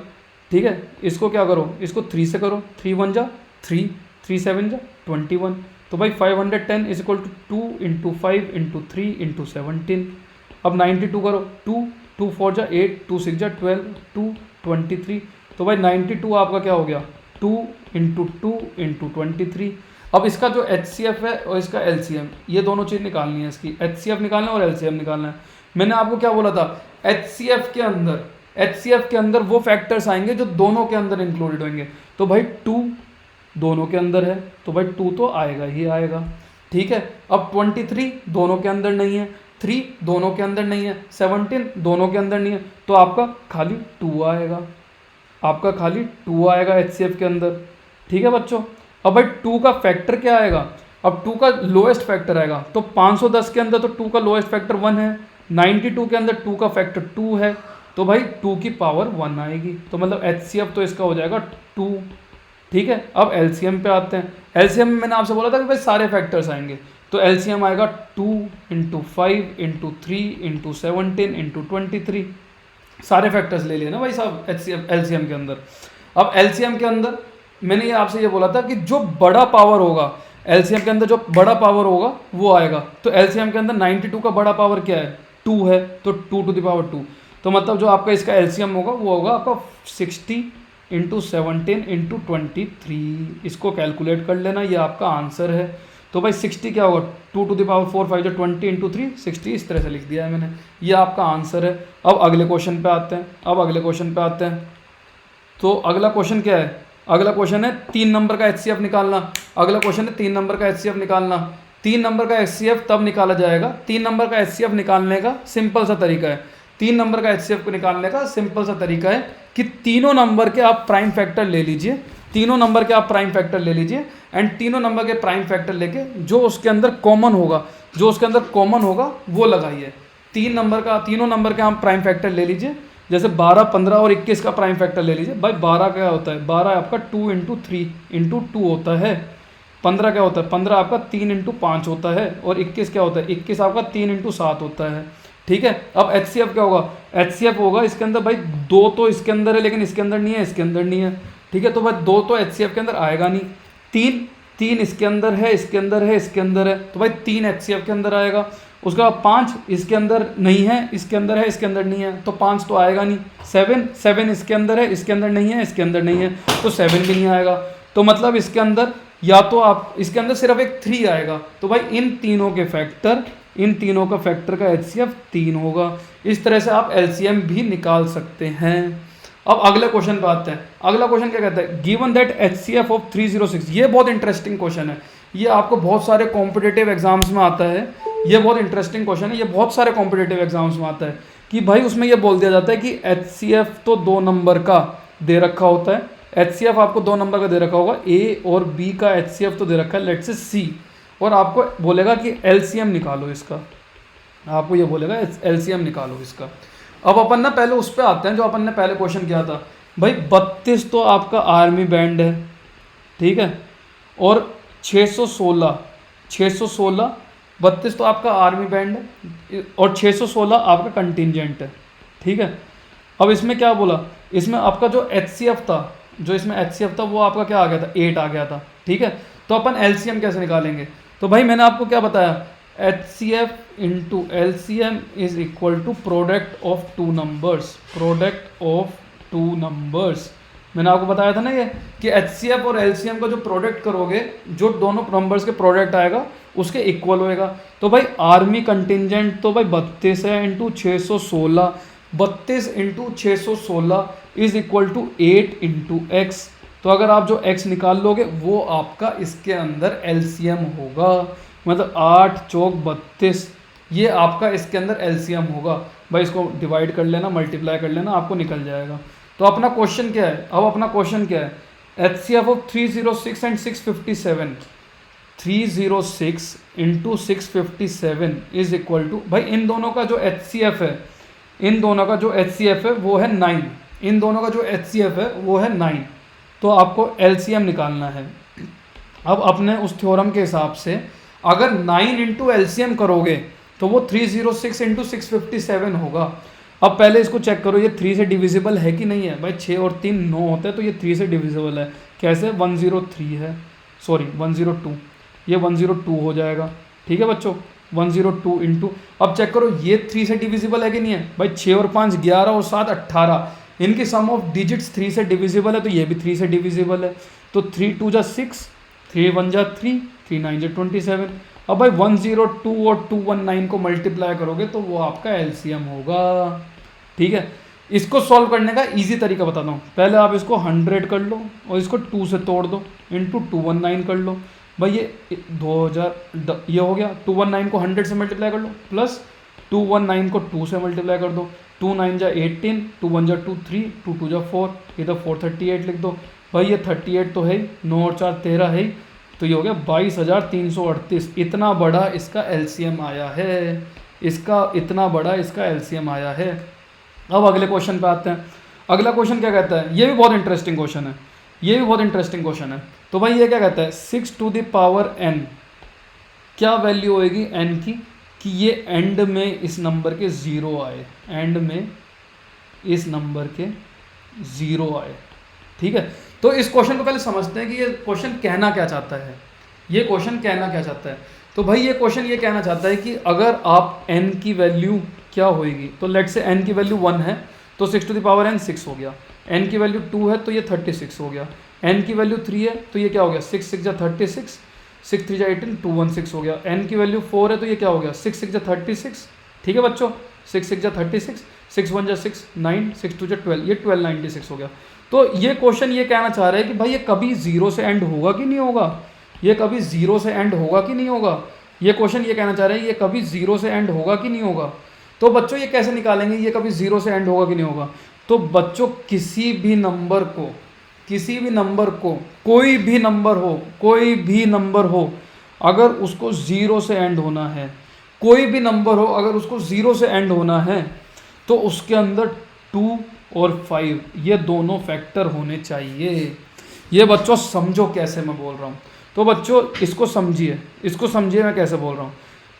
ठीक है, इसको क्या करो, इसको 3 से करो, 3 1 जा 3, 3 7 जा 21। तो भाई 510 is equal to 2 into 5 into 3 into 17। अब 92 करो, 2 2 4 जा 8, 2 6 जा 12, 2 23। तो भाई 92 आपका क्या हो गया, 2 इंटू 2 इंटू 23। अब इसका जो एचसीएफ है और इसका एलसीएम, ये दोनों चीज़ निकालनी है, इसकी एचसीएफ निकालना है और एलसीएम निकालना है। मैंने आपको क्या बोला था, एचसीएफ के अंदर वो फैक्टर्स आएंगे जो दोनों के अंदर इंक्लूडेड होंगे। तो भाई 2 दोनों के अंदर है, तो भाई 2 तो आएगा ही आएगा। ठीक है, अब 23 दोनों के अंदर नहीं है, 3 दोनों के अंदर नहीं है, 17 दोनों के अंदर नहीं है, तो आपका खाली 2 आएगा, आपका खाली 2 आएगा एचसीएफ के अंदर। ठीक है बच्चों, अब भाई 2 का फैक्टर क्या आएगा, अब 2 का लोएस्ट फैक्टर आएगा। तो 510 के अंदर तो 2 का लोएस्ट फैक्टर 1 है, 92 के अंदर 2 का फैक्टर 2 है, तो भाई 2 की पावर 1 आएगी। तो मतलब एचसीएफ तो इसका हो जाएगा 2। ठीक है, अब एलसीएम पे आते हैं। एलसीएम में मैंने आपसे बोला था कि भाई सारे फैक्टर्स आएंगे, तो एलसीएम आएगा 2 इंटू 5 इंटू 3 इंटू 17 इंटू 23। सारे फैक्टर्स ले लिए ना भाई साहब एलसीएम के अंदर। अब एलसीएम के अंदर मैंने ये आपसे ये बोला था कि जो बड़ा पावर होगा, एलसीएम के अंदर जो बड़ा पावर होगा वो आएगा। तो एलसीएम के अंदर 92 का बड़ा पावर क्या है, 2 है, तो 2 टू द पावर 2। तो मतलब जो आपका इसका एलसीएम होगा वो होगा आपका 60 इंटू 17 इंटू 23। इसको कैलकुलेट कर लेना, ये आपका आंसर है। तो भाई 60 क्या होगा, 2 टू द पावर 4 5 जो 20 इंटू 3 60, इस तरह से लिख दिया है मैंने, ये आपका आंसर है। अब अगले क्वेश्चन पे आते हैं, तो अगला क्वेश्चन क्या है, अगला क्वेश्चन है 3 नंबर का एचसीएफ निकालना। 3 नंबर का एचसीएफ निकालना। 3 नंबर का एचसीएफ तब निकाला जाएगा, 3 नंबर का एचसीएफ निकालने का सिंपल सा तरीका है। 3 नंबर का एचसीएफ को निकालने का सिंपल सा तरीका है कि तीनों नंबर के आप प्राइम फैक्टर ले लीजिए, एंड तीनों नंबर के प्राइम फैक्टर लेके जो उसके अंदर कॉमन होगा वो लगाइए। तीनों नंबर के आप प्राइम फैक्टर ले लीजिए, जैसे 12 15 और 21 का प्राइम फैक्टर ले लीजिए। भाई 12 क्या होता है, 12 आपका 2 इंटू 3 इंटू 2 होता है। 15 क्या होता है, 15 आपका 3 इंटू 5 होता है। और 21 क्या होता है, 21 आपका 3 इंटू 7 होता है। ठीक है, अब एचसीएफ क्या होगा, एचसीएफ होगा इसके अंदर भाई 2 तो इसके अंदर है लेकिन इसके अंदर नहीं है, ठीक है। तो भाई 2 तो एचसीएफ के अंदर आएगा नहीं, 3 इसके अंदर है, तो भाई 3 एचसीएफ के अंदर आएगा। उसके बाद 5 इसके अंदर नहीं है, इसके अंदर है, तो 5 तो आएगा नहीं। 7 इसके अंदर है, इसके अंदर नहीं है, तो 7 भी नहीं आएगा। तो मतलब इसके अंदर या तो आप इसके अंदर सिर्फ एक 3 आएगा। तो भाई इन तीनों के फैक्टर इन तीनों का फैक्टर का HCF 3 होगा। इस तरह से आप LCM भी निकाल सकते हैं। अब अगले क्वेश्चन पे आते हैं। अगला क्वेश्चन क्या कहता है, गिवन दैट HCF ऑफ 306। ये बहुत इंटरेस्टिंग क्वेश्चन है, ये आपको बहुत सारे कॉम्पिटेटिव एग्जाम्स में आता है। ये बहुत इंटरेस्टिंग क्वेश्चन है, ये बहुत सारे कॉम्पिटेटिव एग्जाम्स में आता है कि भाई उसमें ये बोल दिया जाता है कि HCF तो 2 नंबर का दे रखा होता है। HCF आपको 2 नंबर का दे रखा होगा, A और B का HCF तो दे रखा है लेट्स से C, और आपको बोलेगा कि LCM निकालो इसका। आपको ये बोलेगा LCM निकालो इसका। अब अपन ना पहले उस पर आते हैं जो अपन ने पहले क्वेश्चन किया था। भाई 32 तो आपका आर्मी बैंड है, ठीक है, और 616 32 तो आपका आर्मी बैंड है और 616 आपका कंटिजेंट है, ठीक है। अब इसमें क्या बोला, इसमें आपका जो HCF था वो आपका क्या आ गया था, 8 आ गया था, ठीक है। तो अपन LCM कैसे निकालेंगे, तो भाई मैंने आपको क्या बताया, HCF into LCM is equal to product of two numbers. मैंने आपको बताया था ना ये कि HCF और LCM का जो प्रोडक्ट करोगे, जो दोनों नंबर्स के प्रोडक्ट आएगा उसके इक्वल होएगा। तो भाई आर्मी कंटिजेंट तो भाई 32 है into 616, 32 into 616 is equal to 8 into X. तो अगर आप जो x निकाल लोगे वो आपका इसके अंदर LCM होगा, मतलब 8 चौक 32, ये आपका इसके अंदर LCM होगा। भाई इसको डिवाइड कर लेना, मल्टीप्लाई कर लेना, आपको निकल जाएगा। तो अपना क्वेश्चन क्या है, अब अपना क्वेश्चन क्या है, HCF of 306 and 657, 306 into 657 is equal to, भाई इन दोनों का जो HCF है, इन दोनों का जो HCF है वो है 9, इन दोनों का जो HCF है वो है 9, तो आपको LCM निकालना है। अब अपने उस थ्योरम के हिसाब से अगर 9 इंटू LCM करोगे तो वो 306 इंटू 657 होगा। अब पहले इसको चेक करो ये 3 से डिविजिबल है कि नहीं है। भाई 6 और 3 9 होते हैं, तो ये 3 से डिविजिबल है। कैसे, 103 है, सॉरी 102, ये 102 हो जाएगा, ठीक है बच्चों, 102 इंटू, अब चेक करो ये 3 से डिविजिबल है कि नहीं है। भाई 6 और 5 11 और 7 18, इनकी सम ऑफ डिजिट्स 3 से डिविजिबल है, तो ये भी 3 से डिविजिबल है। तो 3 2 जा 6, 3 1 जा 3, 3 9 जा 27। अब भाई 102 और 219 को मल्टीप्लाई करोगे तो वो आपका LCM होगा, ठीक है। इसको सॉल्व करने का इजी तरीका बताता हूँ। पहले आप इसको 100 कर लो और इसको 2 से तोड़ दो, इंटू 219 कर लो। भाई ये 2000 ये हो गया, 219 को 100 से मल्टीप्लाई कर लो, प्लस 219 को 2 से मल्टीप्लाई कर दो, 2 9 जा 18, 2 1 जा 2 3, 2 2 जा 4, इधर 438 लिख दो। भाई ये 38 तो है ही, 9 और 4 13 है ही, तो ये हो गया 22,338। इतना बड़ा इसका LCM आया है, इसका इतना बड़ा इसका LCM आया है। अब अगले क्वेश्चन पे आते हैं। अगला क्वेश्चन क्या कहता है, ये भी बहुत इंटरेस्टिंग क्वेश्चन है, ये भी बहुत इंटरेस्टिंग क्वेश्चन है। तो भाई ये क्या कहता है, 6 टू द पावर n, क्या वैल्यू होएगी n की, कि ये एंड में इस नंबर के 0 आए, एंड में इस नंबर के 0 आए, ठीक है। तो इस क्वेश्चन को पहले समझते हैं कि ये क्वेश्चन कहना क्या चाहता है, ये क्वेश्चन कहना क्या चाहता है। तो भाई ये क्वेश्चन ये कहना चाहता है कि अगर आप n की वैल्यू क्या होएगी, तो लेट से n की वैल्यू 1 है तो 6 टू द पावर n 6 हो गया, n की वैल्यू 2 है तो ये 36 हो गया, n की वैल्यू 3 है तो ये क्या हो गया, 6 6 जा 36, 6 3 जा 18, 216 हो गया। n की वैल्यू 4 है तो ये क्या हो गया, 6 6 जा 36, ठीक है बच्चों, 6 6 जा 36, 6 1 जा 6 9, 6 2 जा 12, ये 1296 हो गया। तो ये क्वेश्चन ये कहना चाह रहा है कि भाई ये कभी 0 से एंड होगा कि नहीं होगा, ये कभी 0 से एंड होगा कि नहीं होगा। ये क्वेश्चन ये कहना चाह रहा है ये कभी 0 से एंड होगा कि नहीं होगा। तो बच्चों ये कैसे निकालेंगे ये कभी 0 से एंड होगा कि नहीं होगा। तो बच्चों किसी भी नंबर को कोई भी नंबर हो अगर उसको 0 से एंड होना है, कोई भी नंबर हो अगर उसको 0 से एंड होना है, तो उसके अंदर 2 और 5 ये दोनों फैक्टर होने चाहिए। ये बच्चों समझो कैसे मैं बोल रहा हूँ। तो बच्चों इसको समझिए मैं कैसे बोल रहा हूँ।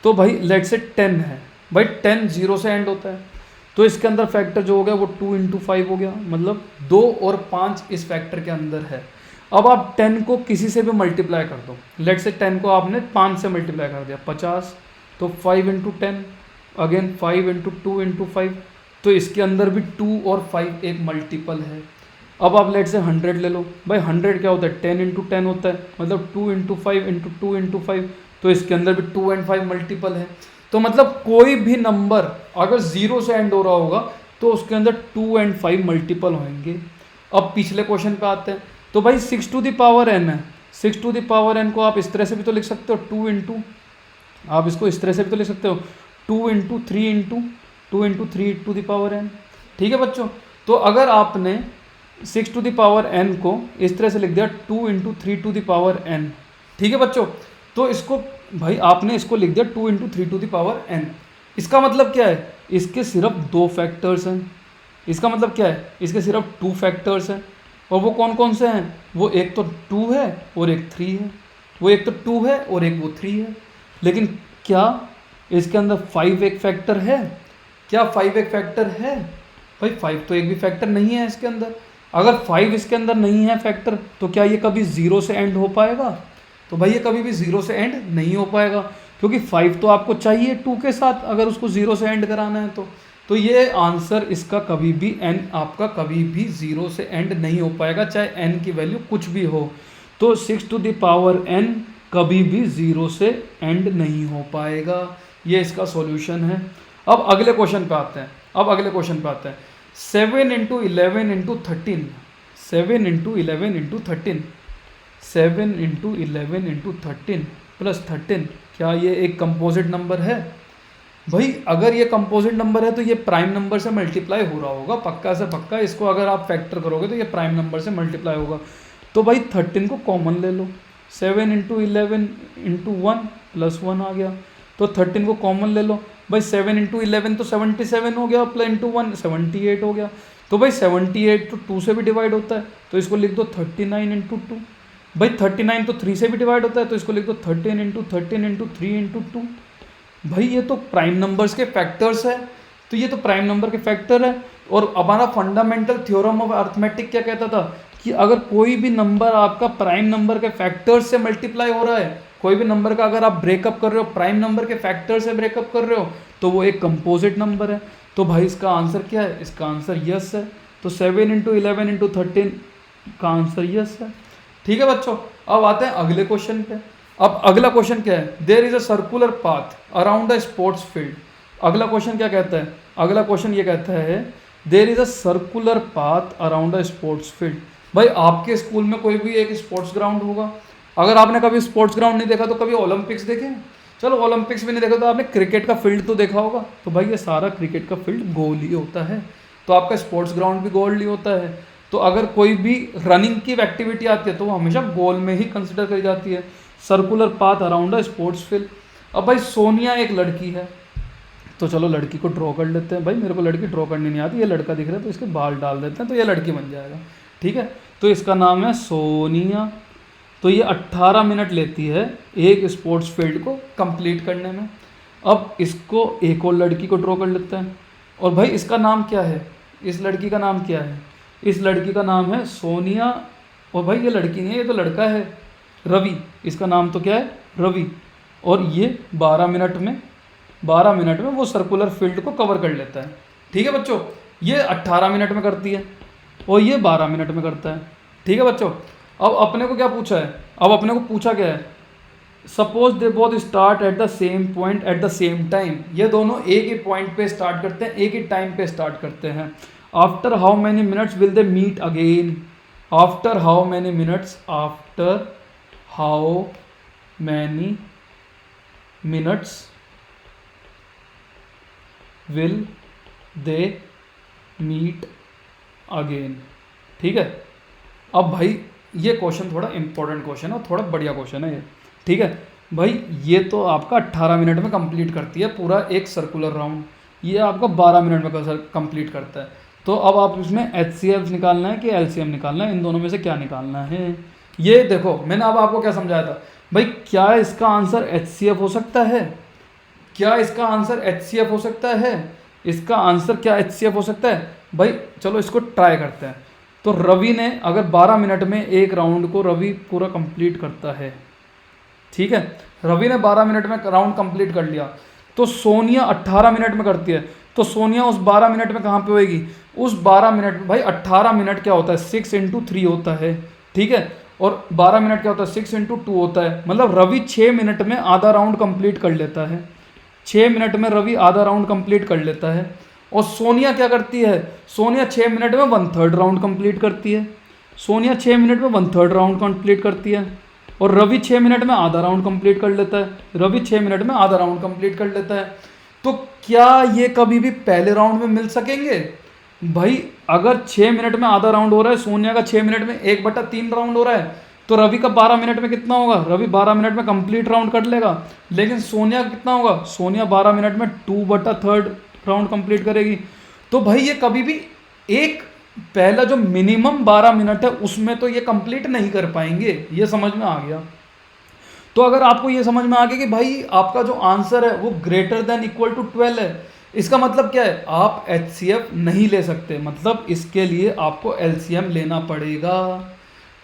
तो भाई लेट से 10 है, भाई 10 0 से एंड होता है, तो इसके अंदर फैक्टर जो हो गया वो 2 इंटू 5 हो गया, मतलब 2 और 5 इस फैक्टर के अंदर है। अब आप 10 को किसी से भी मल्टीप्लाई कर दो, लेट से 10 को आपने 5 से मल्टीप्लाई कर दिया 50, तो 5 इंटू 10 अगेन 5 इंटू 2 इंटू 5, तो इसके अंदर भी 2 और 5 एक मल्टीपल है। अब आप लेट से 100 ले लो, भाई 100 क्या होता है 10 इंटू 10 होता है, मतलब 2 इंटू 5 इंटू 2 इंटू 5, तो इसके अंदर भी 2 एंड 5 मल्टीपल है। तो मतलब कोई भी नंबर अगर 0 से एंड हो रहा होगा तो उसके अंदर 2 and 5 मल्टीपल होंगे। अब पिछले क्वेश्चन पे आते हैं। तो भाई 6 टू द पावर n है, 6 टू द पावर n को आप इस तरह से भी तो लिख सकते हो, 2 इंटू, आप इसको इस तरह से भी तो लिख सकते हो 2 into 3 into 2 into 3 to the power n। ठीक है बच्चों, तो अगर आपने 6 टू द पावर n को इस तरह से लिख दिया 2 into 3 to the power n, ठीक है बच्चों, तो इसको भाई आपने इसको लिख दिया 2 into 3 to the power n। इसका मतलब क्या है, इसके सिर्फ 2 फैक्टर्स हैं। इसका मतलब क्या है, इसके सिर्फ 2 फैक्टर्स हैं। और वो कौन कौन से हैं, वो एक तो 2 है और एक 3 है, वो एक तो 2 है और एक वो 3 है। लेकिन क्या इसके अंदर 5 एक फैक्टर है, क्या 5 एक फैक्टर है? भाई 5 तो एक भी फैक्टर नहीं है इसके अंदर। अगर 5 इसके अंदर नहीं है फैक्टर तो क्या ये कभी 0 से एंड हो पाएगा? तो भाई ये कभी भी 0 से एंड नहीं हो पाएगा, क्योंकि 5 तो आपको चाहिए 2 के साथ अगर उसको 0 से एंड कराना है तो ये आंसर इसका कभी भी n आपका कभी भी 0 से एंड नहीं हो पाएगा, चाहे n की वैल्यू कुछ भी हो। तो 6 टू द पावर n कभी भी 0 से एंड नहीं हो पाएगा, ये इसका सॉल्यूशन है। अब अगले क्वेश्चन पे आते हैं, 7 into 11 into 13, 7 into 11 into 13, 7 into 11 into 13 plus 13, क्या ये एक कंपोजिट नंबर है? भाई अगर ये कंपोजिट नंबर है तो ये प्राइम नंबर से मल्टीप्लाई हो रहा होगा, पक्का से पक्का। इसको अगर आप फैक्टर करोगे तो ये प्राइम नंबर से मल्टीप्लाई होगा। तो भाई 13 को कॉमन ले लो, 7 इंटू 11 इंटू 1 प्लस 1 आ गया, तो 13 को कॉमन ले लो। भाई 7 इंटू 11 तो 77 हो गया, प्लस इंटू 1 78 हो गया। तो भाई 78 तो 2 से भी डिवाइड होता है, तो इसको लिख दो 39 इंटू 2। भाई 39 तो 3 से भी डिवाइड होता है, तो इसको लिख दो 13 इंटू 13 इंटू 3 इंटू 2। भाई ये तो प्राइम नंबर्स के फैक्टर्स है, तो ये तो प्राइम नंबर के फैक्टर है। और हमारा फंडामेंटल थ्योरम ऑफ अर्थमेटिक क्या कहता था कि अगर कोई भी नंबर आपका प्राइम नंबर के फैक्टर्स से मल्टीप्लाई हो रहा है, कोई भी नंबर का अगर आप ब्रेकअप कर रहे हो प्राइम नंबर के फैक्टर से ब्रेकअप कर रहे हो, तो वो एक कंपोजिट नंबर है। तो भाई इसका आंसर क्या है, इसका आंसर यस है। तो 7 इंटू 11 इंटू 13 का आंसर यस है। ठीक है बच्चों, अब आते हैं अगले क्वेश्चन पे। अब अगला क्वेश्चन क्या है, there is a circular path around the sports field. अगला क्वेश्चन क्या कहता है, अगला क्वेश्चन ये कहता है there is a circular path around the sports field. भाई आपके स्कूल में कोई भी एक स्पोर्ट्स ग्राउंड होगा, अगर आपने कभी स्पोर्ट्स ग्राउंड नहीं देखा तो कभी ओलंपिक्स देखे, चलो ओलंपिक्स भी नहीं देखा तो आपने क्रिकेट का फील्ड तो देखा होगा। तो भाई ये सारा क्रिकेट का फील्ड गोल ही होता है, तो आपका स्पोर्ट्स ग्राउंड भी गोल ही होता है। तो अगर कोई भी रनिंग की एक्टिविटी आती है तो वो हमेशा गोल में ही कंसिडर करी जाती है, circular path around the sports field. अब भाई सोनिया एक लड़की है, तो चलो लड़की को ड्रॉ कर लेते हैं। भाई मेरे को लड़की ड्रॉ करनी नहीं आती, ये लड़का दिख रहा है तो इसके बाल डाल देते हैं तो ये लड़की बन जाएगा। ठीक है, तो इसका नाम है सोनिया। तो ये 18 मिनट लेती है एक स्पोर्ट्स फील्ड को कंप्लीट करने में। अब इसको एक और लड़की को ड्रॉ कर लेते हैं, और भाई इसका नाम क्या है, इस लड़की का नाम क्या है, इस लड़की का नाम है सोनिया। और भाई ये लड़की नहीं है, ये तो लड़का है, रवि। इसका नाम तो क्या है, रवि। और ये 12 मिनट में वो सर्कुलर फील्ड को कवर कर लेता है। ठीक है बच्चों, ये 18 मिनट में करती है और ये 12 मिनट में करता है। ठीक है बच्चों, अब अपने को क्या पूछा है, अब अपने को पूछा क्या है, suppose they both start at the same point at the same time. ये दोनों एक ही पॉइंट पे स्टार्ट करते हैं, एक ही टाइम पे स्टार्ट करते हैं। After how many minutes will they meet again, after how many minutes, after how many minutes will they meet again. ठीक है, अब भाई ये क्वेश्चन थोड़ा इंपॉर्टेंट क्वेश्चन है और थोड़ा बढ़िया क्वेश्चन है ये। ठीक है भाई, ये तो आपका 18 मिनट में कंप्लीट करती है पूरा एक सर्कुलर राउंड, ये आपका 12 मिनट में कंप्लीट करता है। तो अब आप इसमें HCF निकालना है कि LCM निकालना है, इन दोनों में से क्या निकालना है। ये देखो मैंने अब आपको क्या समझाया था भाई, क्या इसका आंसर HCF हो सकता है, क्या इसका आंसर HCF हो सकता है, इसका आंसर क्या HCF हो सकता है। भाई चलो इसको ट्राई करते हैं। तो रवि ने अगर 12 मिनट में एक राउंड को रवि पूरा कंप्लीट करता है, ठीक है, रवि ने 12 मिनट में राउंड कंप्लीट कर लिया, तो सोनिया 18 मिनट में करती है, तो सोनिया उस 12 मिनट में कहाँ पे होएगी, उस 12 मिनट में। भाई 18 मिनट क्या होता है, 6 इंटू 3 होता है, ठीक है, और 12 मिनट क्या होता है, 6 इंटू 2 होता है। मतलब रवि 6 मिनट में आधा राउंड कंप्लीट कर लेता है। 6 मिनट में रवि आधा राउंड कंप्लीट कर लेता है। और सोनिया क्या करती है, सोनिया 6 मिनट में 1/3 राउंड कंप्लीट करती है। सोनिया 6 मिनट में 1/3 राउंड कंप्लीट करती है। और रवि 6 मिनट में आधा राउंड कंप्लीट कर लेता है। रवि 6 मिनट में आधा राउंड कंप्लीट कर लेता है। तो क्या ये कभी भी पहले राउंड में मिल सकेंगे? भाई अगर 6 मिनट में आधा राउंड हो रहा है, सोनिया का 6 मिनट में 1/3 राउंड हो रहा है, तो रवि का 12 मिनट में कितना होगा? रवि 12 मिनट में कंप्लीट राउंड कर लेगा। लेकिन सोनिया का कितना होगा? सोनिया 12 मिनट में 2/3 राउंड कंप्लीट करेगी। तो भाई ये कभी भी एक पहला जो मिनिमम 12 मिनट है उसमें तो ये कंप्लीट नहीं कर पाएंगे। ये समझ में आ गया? तो अगर आपको ये समझ में आ गया कि भाई आपका जो आंसर है वो ग्रेटर देन इक्वल टू 12 है, इसका मतलब क्या है? आप HCF नहीं ले सकते, मतलब इसके लिए आपको LCM लेना पड़ेगा।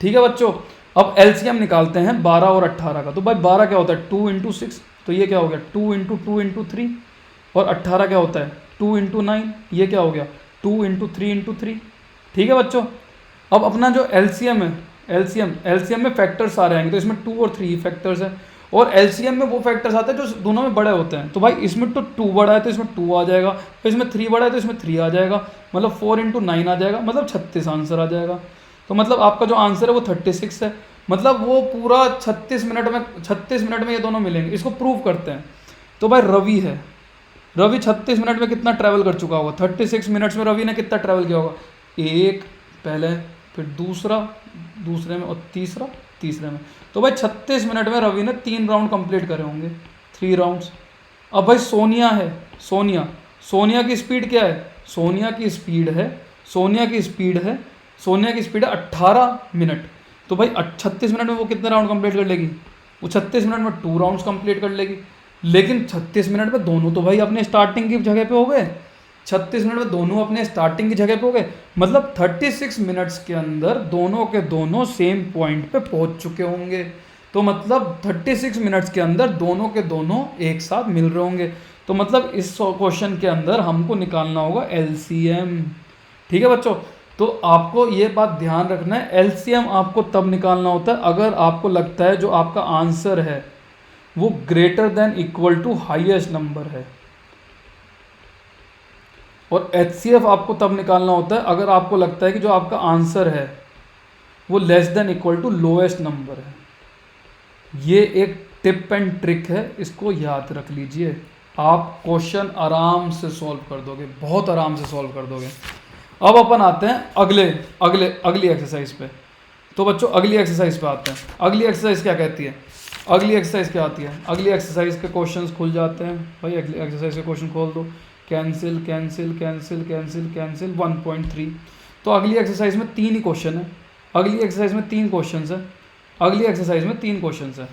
ठीक है बच्चों, अब LCM निकालते हैं 12 और 18 का। तो भाई 12 क्या होता है? 2 × 6, तो ये क्या हो गया? 2 × 2 × 3। और 18 क्या होता है? 2 × 9, ये क्या हो गया? 2 × 3 × 3। ठीक है बच्चों, अब अपना जो LCM है, LCM में फैक्टर्स आ रहे हैं, तो इसमें 2 और 3 फैक्टर्स है। और LCM में वो फैक्टर्स आते हैं जो दोनों में बड़े होते हैं। तो भाई इसमें तो 2 बड़ा है तो इसमें 2 आ जाएगा, तो इसमें 3 बड़ा है तो इसमें 3 आ जाएगा, मतलब 4 × 9 आ जाएगा, मतलब 36 आंसर आ जाएगा। तो मतलब आपका जो आंसर है वो 36 है। मतलब वो पूरा 36 मिनट में ये दोनों मिलेंगे। इसको प्रूव करते हैं। तो भाई रवि है, रवि 36 मिनट में कितना ट्रैवल कर चुका होगा? 36 मिनट्स में रवि ने कितना ट्रैवल किया होगा? एक पहले, फिर दूसरे में, और तीसरे में। तो भाई 36 मिनट में रवि ने 3 राउंड कंप्लीट करे होंगे, 3 राउंड्स। अब भाई सोनिया है, सोनिया की स्पीड क्या है? सोनिया की स्पीड है 18 मिनट। तो भाई 36 मिनट में वो कितने राउंड कंप्लीट कर लेगी? वो 36 मिनट में 2 राउंड्स कंप्लीट कर लेगी। लेकिन 36 मिनट में दोनों तो भाई अपने स्टार्टिंग की जगह पे हो गए। 36 मिनट में दोनों अपने स्टार्टिंग की जगह पे हो गए, मतलब 36 मिनट्स के अंदर दोनों के दोनों सेम पॉइंट पे पहुंच चुके होंगे। तो मतलब 36 मिनट्स के अंदर दोनों के दोनों एक साथ मिल रहे होंगे। तो मतलब इस क्वेश्चन के अंदर हमको निकालना होगा LCM। ठीक है बच्चों, तो आपको ये बात ध्यान रखना है, LCM आपको तब निकालना होता है अगर आपको लगता है जो आपका आंसर है वो greater than equal to highest number है। और HCF आपको तब निकालना होता है अगर आपको लगता है कि जो आपका आंसर है वो less than equal to lowest number है। ये एक टिप एंड ट्रिक है, इसको याद रख लीजिए। आप क्वेश्चन आराम से सॉल्व कर दोगे, बहुत आराम से सॉल्व कर दोगे। अब अपन आते हैं अगली एक्सरसाइज पे। तो बच्चों अगली एक्सरसाइज पे आते हैं। अगली एक्सरसाइज क्या कहती है? अगली एक्सरसाइज क्या आती है? अगली एक्सरसाइज के क्वेश्चंस खुल जाते हैं भाई। अगली एक्सरसाइज के क्वेश्चन खोल दो। कैंसिल 1.3। तो अगली एक्सरसाइज में 3 ही क्वेश्चन है। अगली एक्सरसाइज में 3 क्वेश्चन है।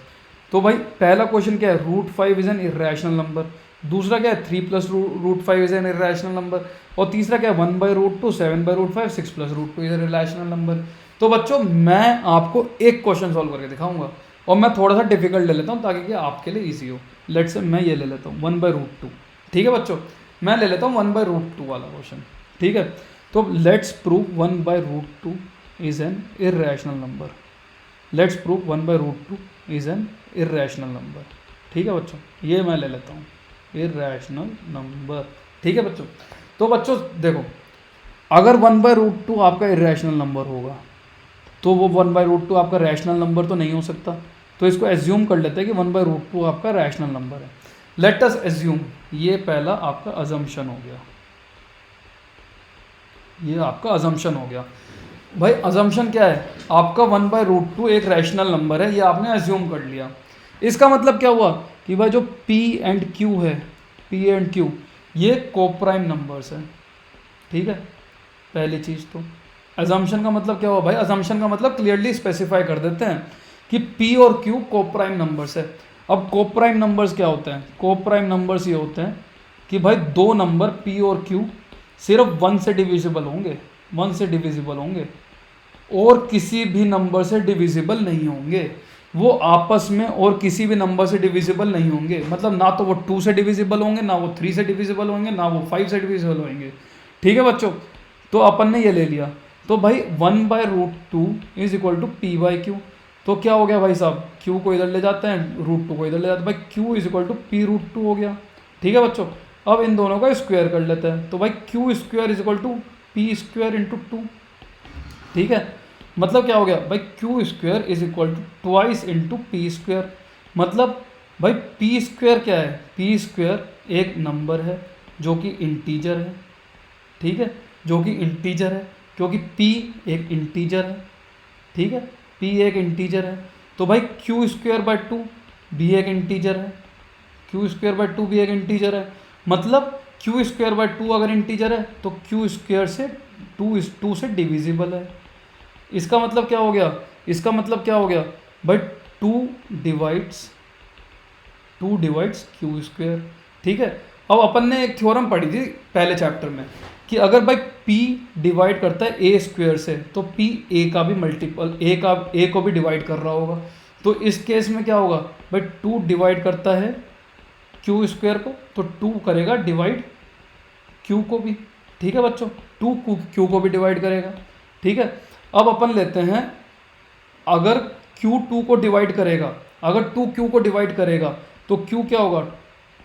तो भाई पहला क्वेश्चन क्या है? √5 इज एन इरेशनल नंबर। दूसरा क्या है? 3 + √5 इज एन इरेशनल नंबर। और तीसरा क्या है? 1/√2, 7/√5, 6 + √2 इज एन इरेशनल नंबर। तो बच्चों मैं आपको एक क्वेश्चन सॉल्व करके दिखाऊंगा और मैं थोड़ा सा डिफिकल्ट ले लेता हूँ ताकि कि आपके लिए ईजी हो। लेट्स से मैं ये ले लेता हूँ 1/√2। ठीक है बच्चों, मैं ले लेता हूँ 1/√2 वाला क्वेश्चन। ठीक है, तो let's prove 1/√2 is an irrational number. Let's prove 1/√2 is an irrational number. ठीक है बच्चों, ये मैं ले लेता हूँ इरेशनल नंबर। ठीक है बच्चों, तो बच्चों देखो, अगर 1/√2 आपका इरेशनल नंबर होगा तो वो 1/√2 आपका रैशनल नंबर तो नहीं हो सकता। तो इसको एज्यूम कर लेते हैं कि 1/√2 आपका रैशनल नंबर है। लेट अस एज्यूम, ये पहला आपका अजम्पशन हो गया। ये आपका अजम्पशन हो गया। भाई अजम्पशन क्या है? आपका 1/√2 एक रैशनल नंबर है, ये आपने एज्यूम कर लिया। इसका मतलब क्या हुआ कि भाई जो P एंड Q है, P एंड Q ये कोप्राइम नंबर्स है। ठीक है, पहली चीज़ तो अजम्पशन का मतलब क्या हुआ भाई? अजम्पशन का मतलब क्लियरली स्पेसिफाई कर देते हैं कि P और Q कोप्राइम नंबर्स है। अब कोप्राइम नंबर्स क्या होते हैं? कोप्राइम नंबर्स ये होते हैं कि भाई दो नंबर P और Q सिर्फ 1 से डिविजिबल होंगे, 1 से डिविजिबल होंगे और किसी भी नंबर से डिविजिबल नहीं होंगे। वो आपस में और किसी भी नंबर से डिविजिबल नहीं होंगे, मतलब ना तो वो 2 से डिविजिबल होंगे, ना वो 3 से डिविजिबल होंगे, ना वो 5 से डिविजिबल होंगे। ठीक है बच्चों, तो अपन ने ये ले लिया। तो भाई 1/√2 इज इक्वल टू P/Q। तो क्या हो गया भाई साहब? Q को इधर ले जाते हैं, √2 को इधर ले जाते हैं, भाई Q is equal to P√2 हो गया। ठीक है बच्चों। अब इन दोनों का स्क्वायर कर लेते हैं, तो भाई Q square is equal to P square into two. ठीक है, मतलब क्या हो गया भाई, Q square is equal to twice into P square. मतलब भाई पी स्क्वायर क्या है, पी स्क्वायर एक नंबर है जो कि इंटीजर है। ठीक है, जो कि इंटीजर है, क्योंकि पी एक इंटीजर है। ठीक है, पी एक इंटीजर है, तो भाई क्यू स्क्वायर बाय टू भी एक इंटीजर है, क्यू स्क्वायर बाय टू भी एक इंटीजर है। मतलब क्यू स्क्वायर बाय टू अगर इंटीजर है तो क्यू स्क्वायर से टू से डिविजिबल है। इसका मतलब क्या हो गया, इसका मतलब क्या हो गया भाई, टू डिवाइड्स क्यू स्क्वायर। ठीक है, अब अपन ने एक थ्योरम पढ़ी थी पहले चैप्टर में कि अगर भाई p डिवाइड करता है ए स्क्वायर से तो p a का भी मल्टीपल a को भी डिवाइड कर रहा होगा। तो इस केस में क्या होगा भाई, टू डिवाइड करता है क्यू स्क्वायर को तो टू करेगा डिवाइड क्यू को भी। ठीक है बच्चों, टू क्यू को भी डिवाइड करेगा। ठीक है, अब अपन लेते हैं, अगर क्यू टू को डिवाइड करेगा, अगर टू क्यू को डिवाइड करेगा तो क्यू क्या होगा,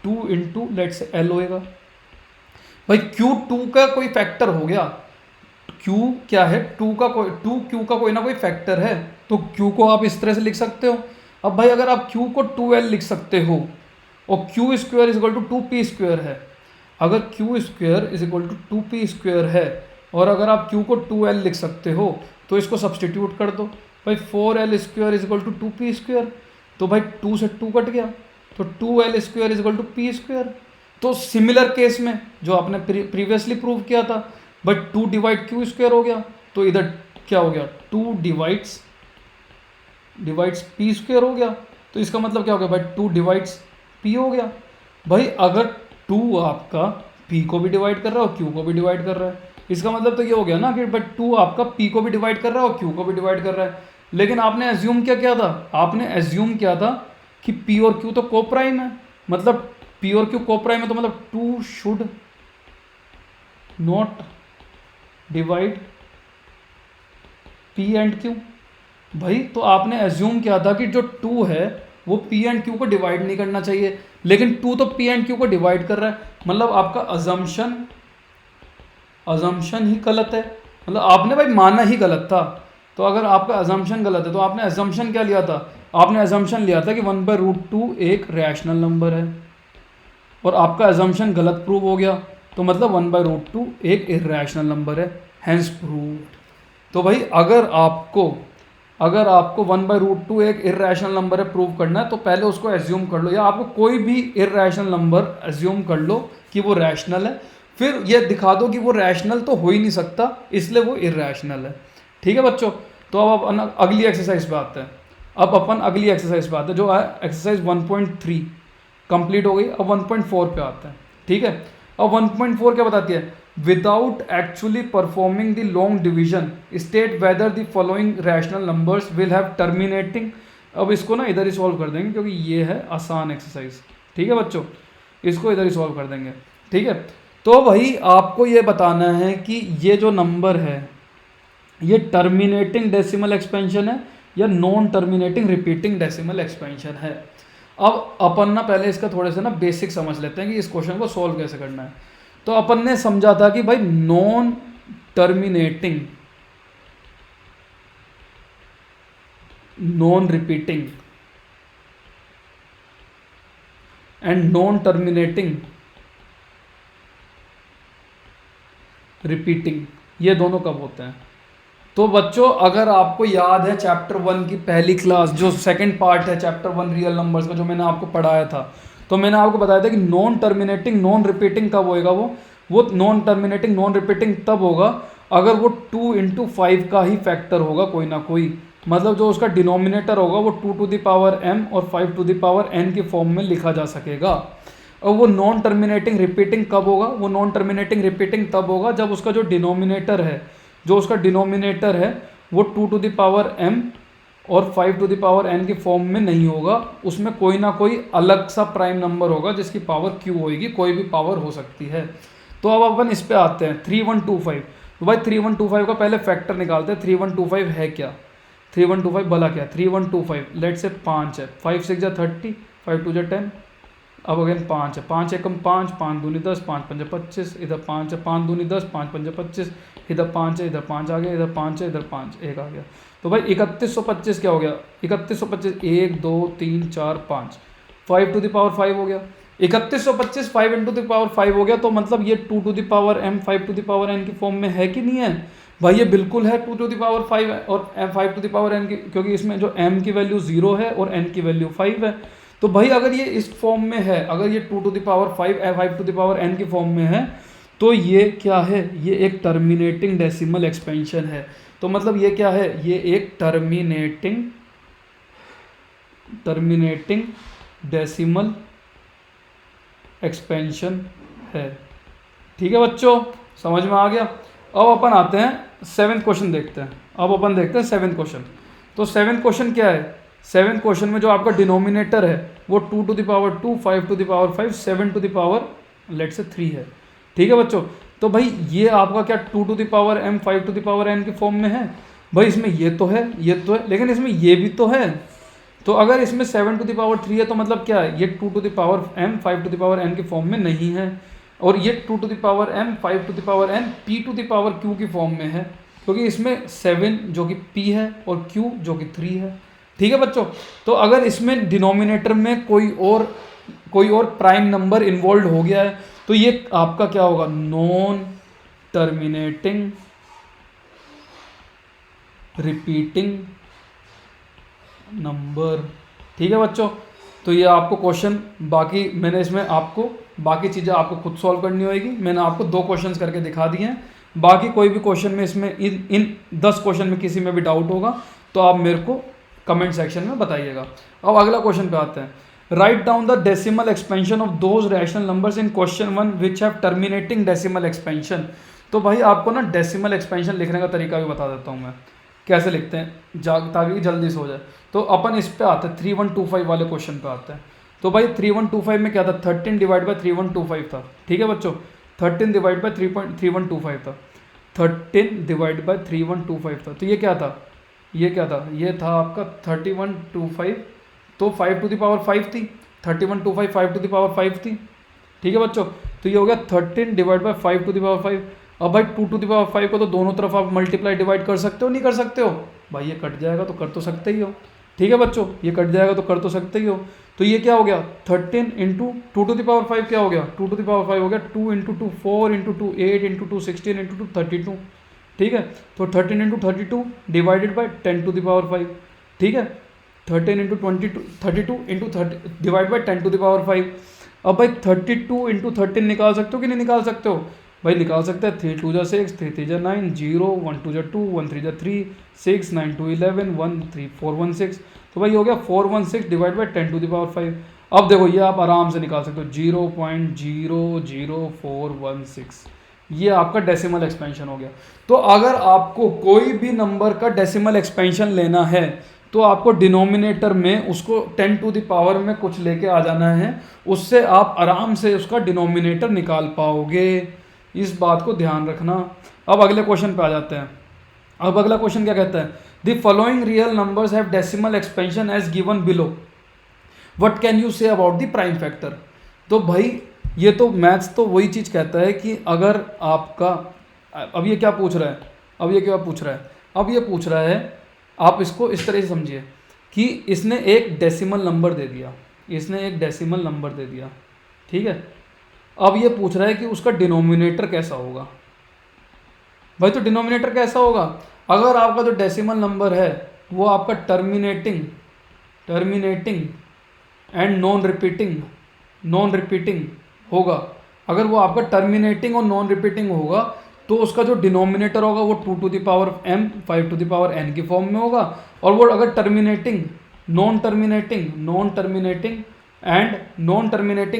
टू इंटू लेट से एल होएगा। भाई क्यू टू का कोई फैक्टर हो गया, क्यू क्या है, टू क्यू का कोई ना कोई फैक्टर है, तो क्यू को आप इस तरह से लिख सकते हो। अब भाई अगर आप क्यू को 2l लिख सकते हो और Q square is equal to 2p square है, अगर Q square is equal to 2p square है और अगर आप क्यू को 2l लिख सकते हो तो इसको सब्सटीट्यूट कर दो। भाई 4l square is equal to 2p square, तो भाई 2 से 2 कट गया, तो 2l square is equal to p square. तो सिमिलर केस में जो आपने प्रीवियसली प्रूव किया था, बट 2 डिवाइड क्यू स्क्वायर हो गया, तो इधर क्या हो गया, 2 डिवाइड्स पी स्क्वायर हो गया। तो इसका मतलब क्या हो गया भाई, 2 डिवाइड्स पी हो गया। भाई अगर 2 आपका p को भी डिवाइड कर रहा है और q को भी डिवाइड कर रहा है, इसका मतलब तो ये हो गया ना कि भाई 2 आपका p को भी डिवाइड कर रहा है और q को भी डिवाइड कर रहा है। लेकिन आपने एज्यूम क्या किया था, आपने एज्यूम किया था कि p और q तो कोप्राइम है, मतलब p और q कोप्राइम है, तो मतलब 2 should not divide p and q। भाई तो आपने एज्यूम किया था कि जो 2 है वो p एंड q को डिवाइड नहीं करना चाहिए, लेकिन 2 तो p एंड q को डिवाइड कर रहा है, मतलब आपका अजम्पशन ही गलत है, मतलब आपने भाई माना ही गलत था। तो अगर आपका अजम्पशन गलत है तो आपने अजम्पशन क्या लिया था, आपने अजम्पशन लिया था कि 1/√2 एक रैशनल नंबर है, और आपका अजम्पशन गलत प्रूव हो गया, तो मतलब 1/√2 एक इर्रेशनल नंबर है, हैंस प्रूव्ड। तो भाई अगर आपको 1/√2 एक इर्रेशनल नंबर है प्रूव करना है, तो पहले उसको एज्यूम कर लो, या आपको कोई भी इर्रेशनल नंबर एज्यूम कर लो कि वो रैशनल है, फिर ये दिखा दो कि वो रैशनल तो हो ही नहीं सकता, इसलिए वो इर्रेशनल है। ठीक है बच्चों, तो अब अपन अगली एक्सरसाइज पे आते हैं। अब अपन अगली एक्सरसाइज पे आते हैं, जो है एक्सरसाइज 1.3 कंप्लीट हो गई। अब 1.4 पे आते हैं। ठीक है, अब 1.4 क्या बताती है, without actually performing the long division state whether the following rational numbers will have terminating. अब इसको ना इधर ही सॉल्व कर देंगे क्योंकि ये है आसान एक्सरसाइज। ठीक है बच्चों, इसको इधर ही सॉल्व कर देंगे। ठीक है, तो भाई आपको ये बताना है कि ये जो नंबर है ये टर्मिनेटिंग डेसिमल एक्सपेंशन है या non terminating repeating decimal expansion है। अब अपन ना पहले इसका थोड़े से ना बेसिक समझ लेते हैं कि इस क्वेश्चन को सॉल्व कैसे करना है। तो अपन ने समझा था कि भाई non terminating non repeating and non terminating repeating, ये दोनों कब होते हैं। तो बच्चों अगर आपको याद है चैप्टर 1 की पहली क्लास, जो सेकंड पार्ट है चैप्टर 1 रियल नंबर्स का, जो मैंने आपको पढ़ाया था, तो मैंने आपको बताया था कि नॉन टर्मिनेटिंग नॉन रिपीटिंग कब होएगा, वो नॉन टर्मिनेटिंग नॉन रिपीटिंग तब होगा अगर वो 2 × 5 का ही फैक्टर होगा कोई ना कोई, मतलब जो उसका डिनोमिनेटर होगा वो 2 to the power m और 5 to the power n के फॉर्म में लिखा जा सकेगा। और वो नॉन टर्मिनेटिंग रिपीटिंग कब होगा, वो नॉन टर्मिनेटिंग रिपीटिंग तब होगा जब उसका जो डिनोमिनेटर है वो 2 to the power m और 5 to the power n के फॉर्म में नहीं होगा, उसमें कोई ना कोई अलग सा प्राइम नंबर होगा जिसकी पावर q होगी, कोई भी पावर हो सकती है। तो अब अपन इस पे आते हैं 3125। तो भाई 3125 का पहले फैक्टर निकालते हैं। 3125 है क्या, 3125 भला क्या, 3125 लेट से 5 है, 5 6 जा 30, 5 2 जा 10, अब अगेन 5 है, 5 एकम 5, 5 दूनी 10, 5 पंजे 25, इधर 5 है, 5 दूनी 10, 5 पंजे 25, इधर 5 है, इधर 5 आ गया, इधर 5 है, इधर 5 एक आ गया। तो भाई 3125 क्या हो गया, 3125 1 2 3 4 5, 5 टू द पावर 5 हो गया। 3125 5 इंटू द पावर 5 हो गया, तो मतलब ये 2 to the power m 5 to the power n की फॉर्म में है कि नहीं है भाई? ये बिल्कुल है 2 टू द पावर 5 और 5 टू द पावर n की, क्योंकि इसमें जो m की वैल्यू 0 है और n की वैल्यू 5 है। तो भाई अगर ये इस फॉर्म में है, अगर ये 2 to the power 5 to the power n की फॉर्म में है, तो ये क्या है, ये एक टर्मिनेटिंग डेसिमल एक्सपेंशन है। तो मतलब ये क्या है, ये एक टर्मिनेटिंग डेसिमल एक्सपेंशन है। ठीक है बच्चों, समझ में आ गया। अब अपन आते हैं 7th क्वेश्चन देखते हैं। अब अपन देखते हैं 7th क्वेश्चन। तो 7th क्वेश्चन क्या है, 7th क्वेश्चन में जो आपका डिनोमिनेटर है वो 2 to the power 2, 5 to the power 5, 7 to the power लेट से 3 है। ठीक है बच्चों, तो भाई ये आपका क्या 2 to the power m 5 to the power n की फॉर्म में है? भाई इसमें ये तो है, ये तो है, लेकिन इसमें ये भी तो है। तो अगर इसमें 7 टू द पावर 3 है तो मतलब क्या है, ये 2 to the power m 5 to the power n की फॉर्म में नहीं है, और ये 2 to the power m 5 to the power n p to the power q की फॉर्म में है, क्योंकि इसमें 7 जो कि p है और q जो कि 3 है। ठीक है बच्चों, तो अगर इसमें डिनोमिनेटर में कोई और प्राइम नंबर इन्वॉल्व हो गया है तो ये आपका क्या होगा, नॉन टर्मिनेटिंग रिपीटिंग नंबर। ठीक है बच्चों, तो ये आपको क्वेश्चन, बाकी मैंने इसमें आपको बाकी चीज़ें आपको खुद सॉल्व करनी होगी। मैंने आपको 2 क्वेश्चंस करके दिखा दिए हैं, बाकी कोई भी क्वेश्चन में इसमें इन 10 क्वेश्चन में किसी में भी डाउट होगा तो आप मेरे को कमेंट सेक्शन में बताइएगा। अब अगला क्वेश्चन पे आते हैं। Write down the decimal expansion of those rational numbers in question 1 which have terminating decimal expansion. तो भाई आपको ना डेसिमल एक्सपेंशन लिखने का तरीका भी बता देता हूँ मैं, कैसे लिखते हैं ताकि जल्दी से हो जाए। तो अपन इस पे आते हैं 3125 वाले क्वेश्चन पे आते हैं। तो भाई 3125 में क्या था, 13 डिवाइड बाई 3125 था। ठीक है बच्चों, 13 डिवाइड बाई 3125 था, 13 डिवाइड बाई 3125 था। तो ये क्या था, ये क्या था, ये था आपका 3125, तो 5 टू द पावर 5 थी, 3125 5 टू द पावर 5 थी। ठीक है बच्चों, तो ये हो गया 13 divide by 5 to the power 5। अब भाई 2 टू द पावर 5 को तो दोनों तरफ आप मल्टीप्लाई डिवाइड कर सकते हो, नहीं कर सकते हो भाई? ये कट जाएगा तो कर तो सकते ही हो। ठीक है बच्चों, ये कट जाएगा तो कर तो सकते ही हो। तो ये क्या हो गया, 13 इंटू 2 टू द पावर 5 क्या हो गया, 2 टू द पावर 5 हो गया 2 इंटू 2 4 इंटू 2 8 इंटू 2 16 इंटू 2 32। ठीक है, तो 13 into 32 divided by 10 to the power 5। ठीक है, 13 into 32 into 30 divide by 10 to the power 5। अब भाई 32 इंटू 13 निकाल सकते हो कि नहीं निकाल सकते हो? भाई निकाल सकते हैं। 3 2 6, 3 3 9, 0 1 2 2, 1 3 3, 6 9 2 11, 1 3 4 1 6। तो भाई हो गया 416 divide by 10 to the power 5। अब देखो ये आप आराम से निकाल सकते हो 0.00416, ये आपका डेसिमल एक्सपेंशन हो गया। तो अगर आपको कोई भी नंबर का डेसिमल एक्सपेंशन लेना है तो आपको डिनोमिनेटर में उसको 10 टू द पावर में कुछ लेके आ जाना है, उससे आप आराम से उसका डिनोमिनेटर निकाल पाओगे। इस बात को ध्यान रखना। अब अगले क्वेश्चन पे आ जाते हैं। अब अगला क्वेश्चन क्या कहता है, the following real numbers have decimal expansion as given below, what can you say about the prime factor. तो भाई ये तो मैथ्स तो वही चीज़ कहता है कि अगर आपका, अब ये क्या पूछ रहा है, अब ये क्या पूछ रहा है, अब ये पूछ रहा है, आप इसको इस तरह से समझिए कि इसने एक डेसिमल नंबर दे दिया, इसने एक डेसिमल नंबर दे दिया। ठीक है, अब ये पूछ रहा है कि उसका डिनोमिनेटर कैसा होगा। भाई तो डिनोमिनेटर कैसा होगा, अगर आपका जो डेसिमल नंबर है वो आपका टर्मिनेटिंग एंड नॉन रिपीटिंग होगा, अगर वो आपका टर्मिनेटिंग और नॉन रिपीटिंग होगा तो उसका जो डिनोमिनेटर होगा वो 2 to the power m 5 to the power n की फॉर्म में होगा। और वो अगर terminating non terminating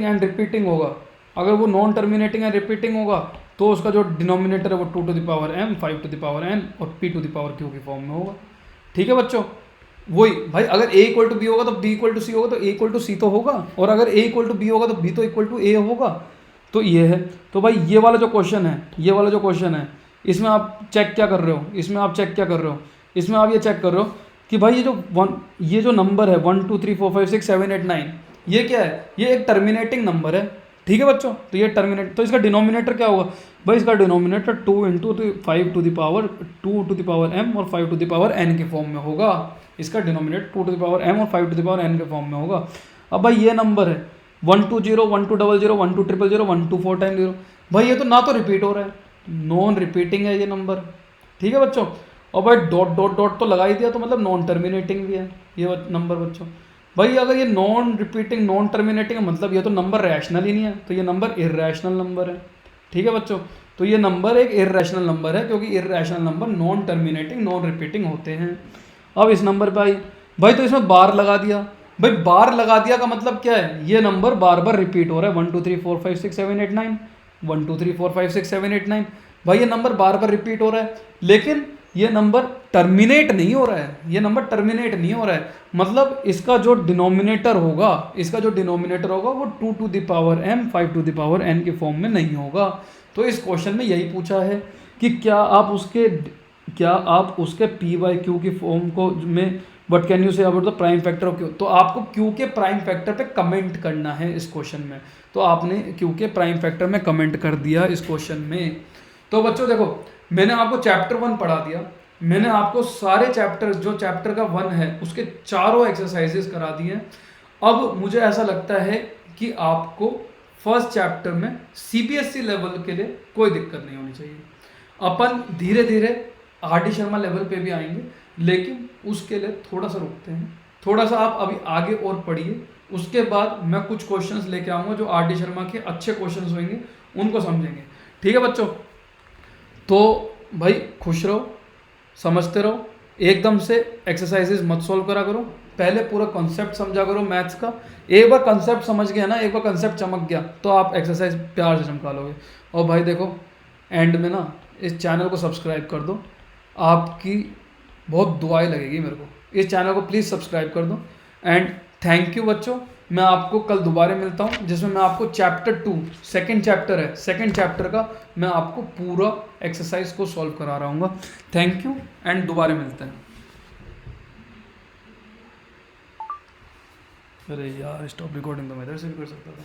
and repeating होगा, अगर वो नॉन टर्मिनेटिंग एंड रिपीटिंग होगा तो उसका जो डिनोमिनेटर है वो 2 to the power m 5 to the power n और p to the power q की फॉर्म में होगा। ठीक है बच्चों, वही भाई अगर a इक्वल टू बी होगा तो b इक्वल टू सी होगा, तो a इक्वल टू सी तो होगा, और अगर a इक्वल टू बी होगा तो b तो इक्वल टू a होगा। तो ये है। तो भाई ये वाला जो क्वेश्चन है, इसमें आप चेक क्या कर रहे हो, इसमें आप ये चेक कर रहे हो कि भाई ये जो नंबर है 1 2 3 4 5 6 7 8 9, ये क्या है, ये एक टर्मिनेटिंग नंबर है, ठीक है बच्चों। तो ये टर्मिनेट, तो इसका डिनोमिनेटर क्या होगा भाई, इसका denominator 2 into 5 to the power 2 to the power m और 5 टू द पावर n के फॉर्म में होगा। इसका denominator 2 to the power m और 5 टू द पावर n के फॉर्म में होगा। अब भाई ये नंबर है 120 1200 12000 124 टाइम 0, भाई ये तो ना तो रिपीट हो रहा है, नॉन रिपीटिंग है ये नंबर, ठीक है बच्चों। और भाई डॉट डॉट डॉट तो लगा ही दिया, तो मतलब नॉन टर्मिनेटिंग भी है ये नंबर बच्चों। भाई अगर ये नॉन रिपीटिंग नॉन टर्मिनेटिंग है मतलब ये तो नंबर रैशनल ही नहीं है, तो ये नंबर इर्रेशनल नंबर है, ठीक है बच्चों। तो ये नंबर एक इर्रेशनल नंबर है, क्योंकि irrational number non terminating non repeating होते हैं। अब इस नंबर पे आई भाई, तो इसमें बार लगा दिया, भाई बार लगा दिया का मतलब क्या है, ये नंबर बार बार रिपीट हो रहा है 1 2 3 4 5 6 7 8 9 1 2 3 4 5 6 7 8 9, भाई ये नंबर बार बार रिपीट हो रहा है, लेकिन ये नंबर टर्मिनेट नहीं हो रहा है, ये नंबर टर्मिनेट नहीं हो रहा है, मतलब इसका जो डिनोमिनेटर होगा, इसका जो डिनोमिनेटर होगा वो 2 to the power m 5 to the power n के फॉर्म में नहीं होगा। तो इस क्वेश्चन में यही पूछा है कि क्या आप उसके p बाई क्यू की फॉर्म को में what can you say about the prime factor of Q, तो आपको q के प्राइम फैक्टर पे कमेंट करना है इस क्वेश्चन में। तो आपने q के प्राइम फैक्टर में कमेंट कर दिया इस क्वेश्चन में। तो बच्चों देखो, मैंने आपको चैप्टर 1 पढ़ा दिया, मैंने आपको सारे चैप्टर जो चैप्टर का 1 है उसके चारों एक्सरसाइजेस करा दिए। अब मुझे ऐसा लगता है कि आपको फर्स्ट चैप्टर में सीबीएसई लेवल के लिए कोई दिक्कत नहीं होनी चाहिए। अपन धीरे धीरे आर डी शर्मा लेवल पे भी आएंगे, लेकिन उसके लिए थोड़ा सा रुकते हैं, थोड़ा सा आप अभी आगे और पढ़िए, उसके बाद मैं कुछ क्वेश्चंस लेके आऊँगा जो आर डी शर्मा के अच्छे क्वेश्चंस होंगे, उनको समझेंगे, ठीक है बच्चों। तो भाई खुश रहो, समझते रहो, एकदम से एक्सरसाइजेस मत सॉल्व करा करो, पहले पूरा कॉन्सेप्ट समझा करो मैथ्स का। एक बार कॉन्सेप्ट समझ गया ना, एक बार कॉन्सेप्ट चमक गया तो आप एक्सरसाइज प्यार से चमका लोगे। और भाई देखो, एंड में ना इस चैनल को सब्सक्राइब कर दो, आपकी बहुत दुआएं लगेगी मेरे को, इस चैनल को प्लीज़ सब्सक्राइब कर दो। एंड थैंक यू बच्चों, मैं आपको कल दोबारा मिलता हूँ, जिसमें मैं आपको चैप्टर 2 सेकंड चैप्टर है, सेकंड चैप्टर का मैं आपको पूरा एक्सरसाइज को सॉल्व करा रहा हूँ। थैंक यू एंड दोबारा मिलते हैं। अरे यार, स्टॉप रिकॉर्डिंग तो मैं इधर से भी कर सकता था।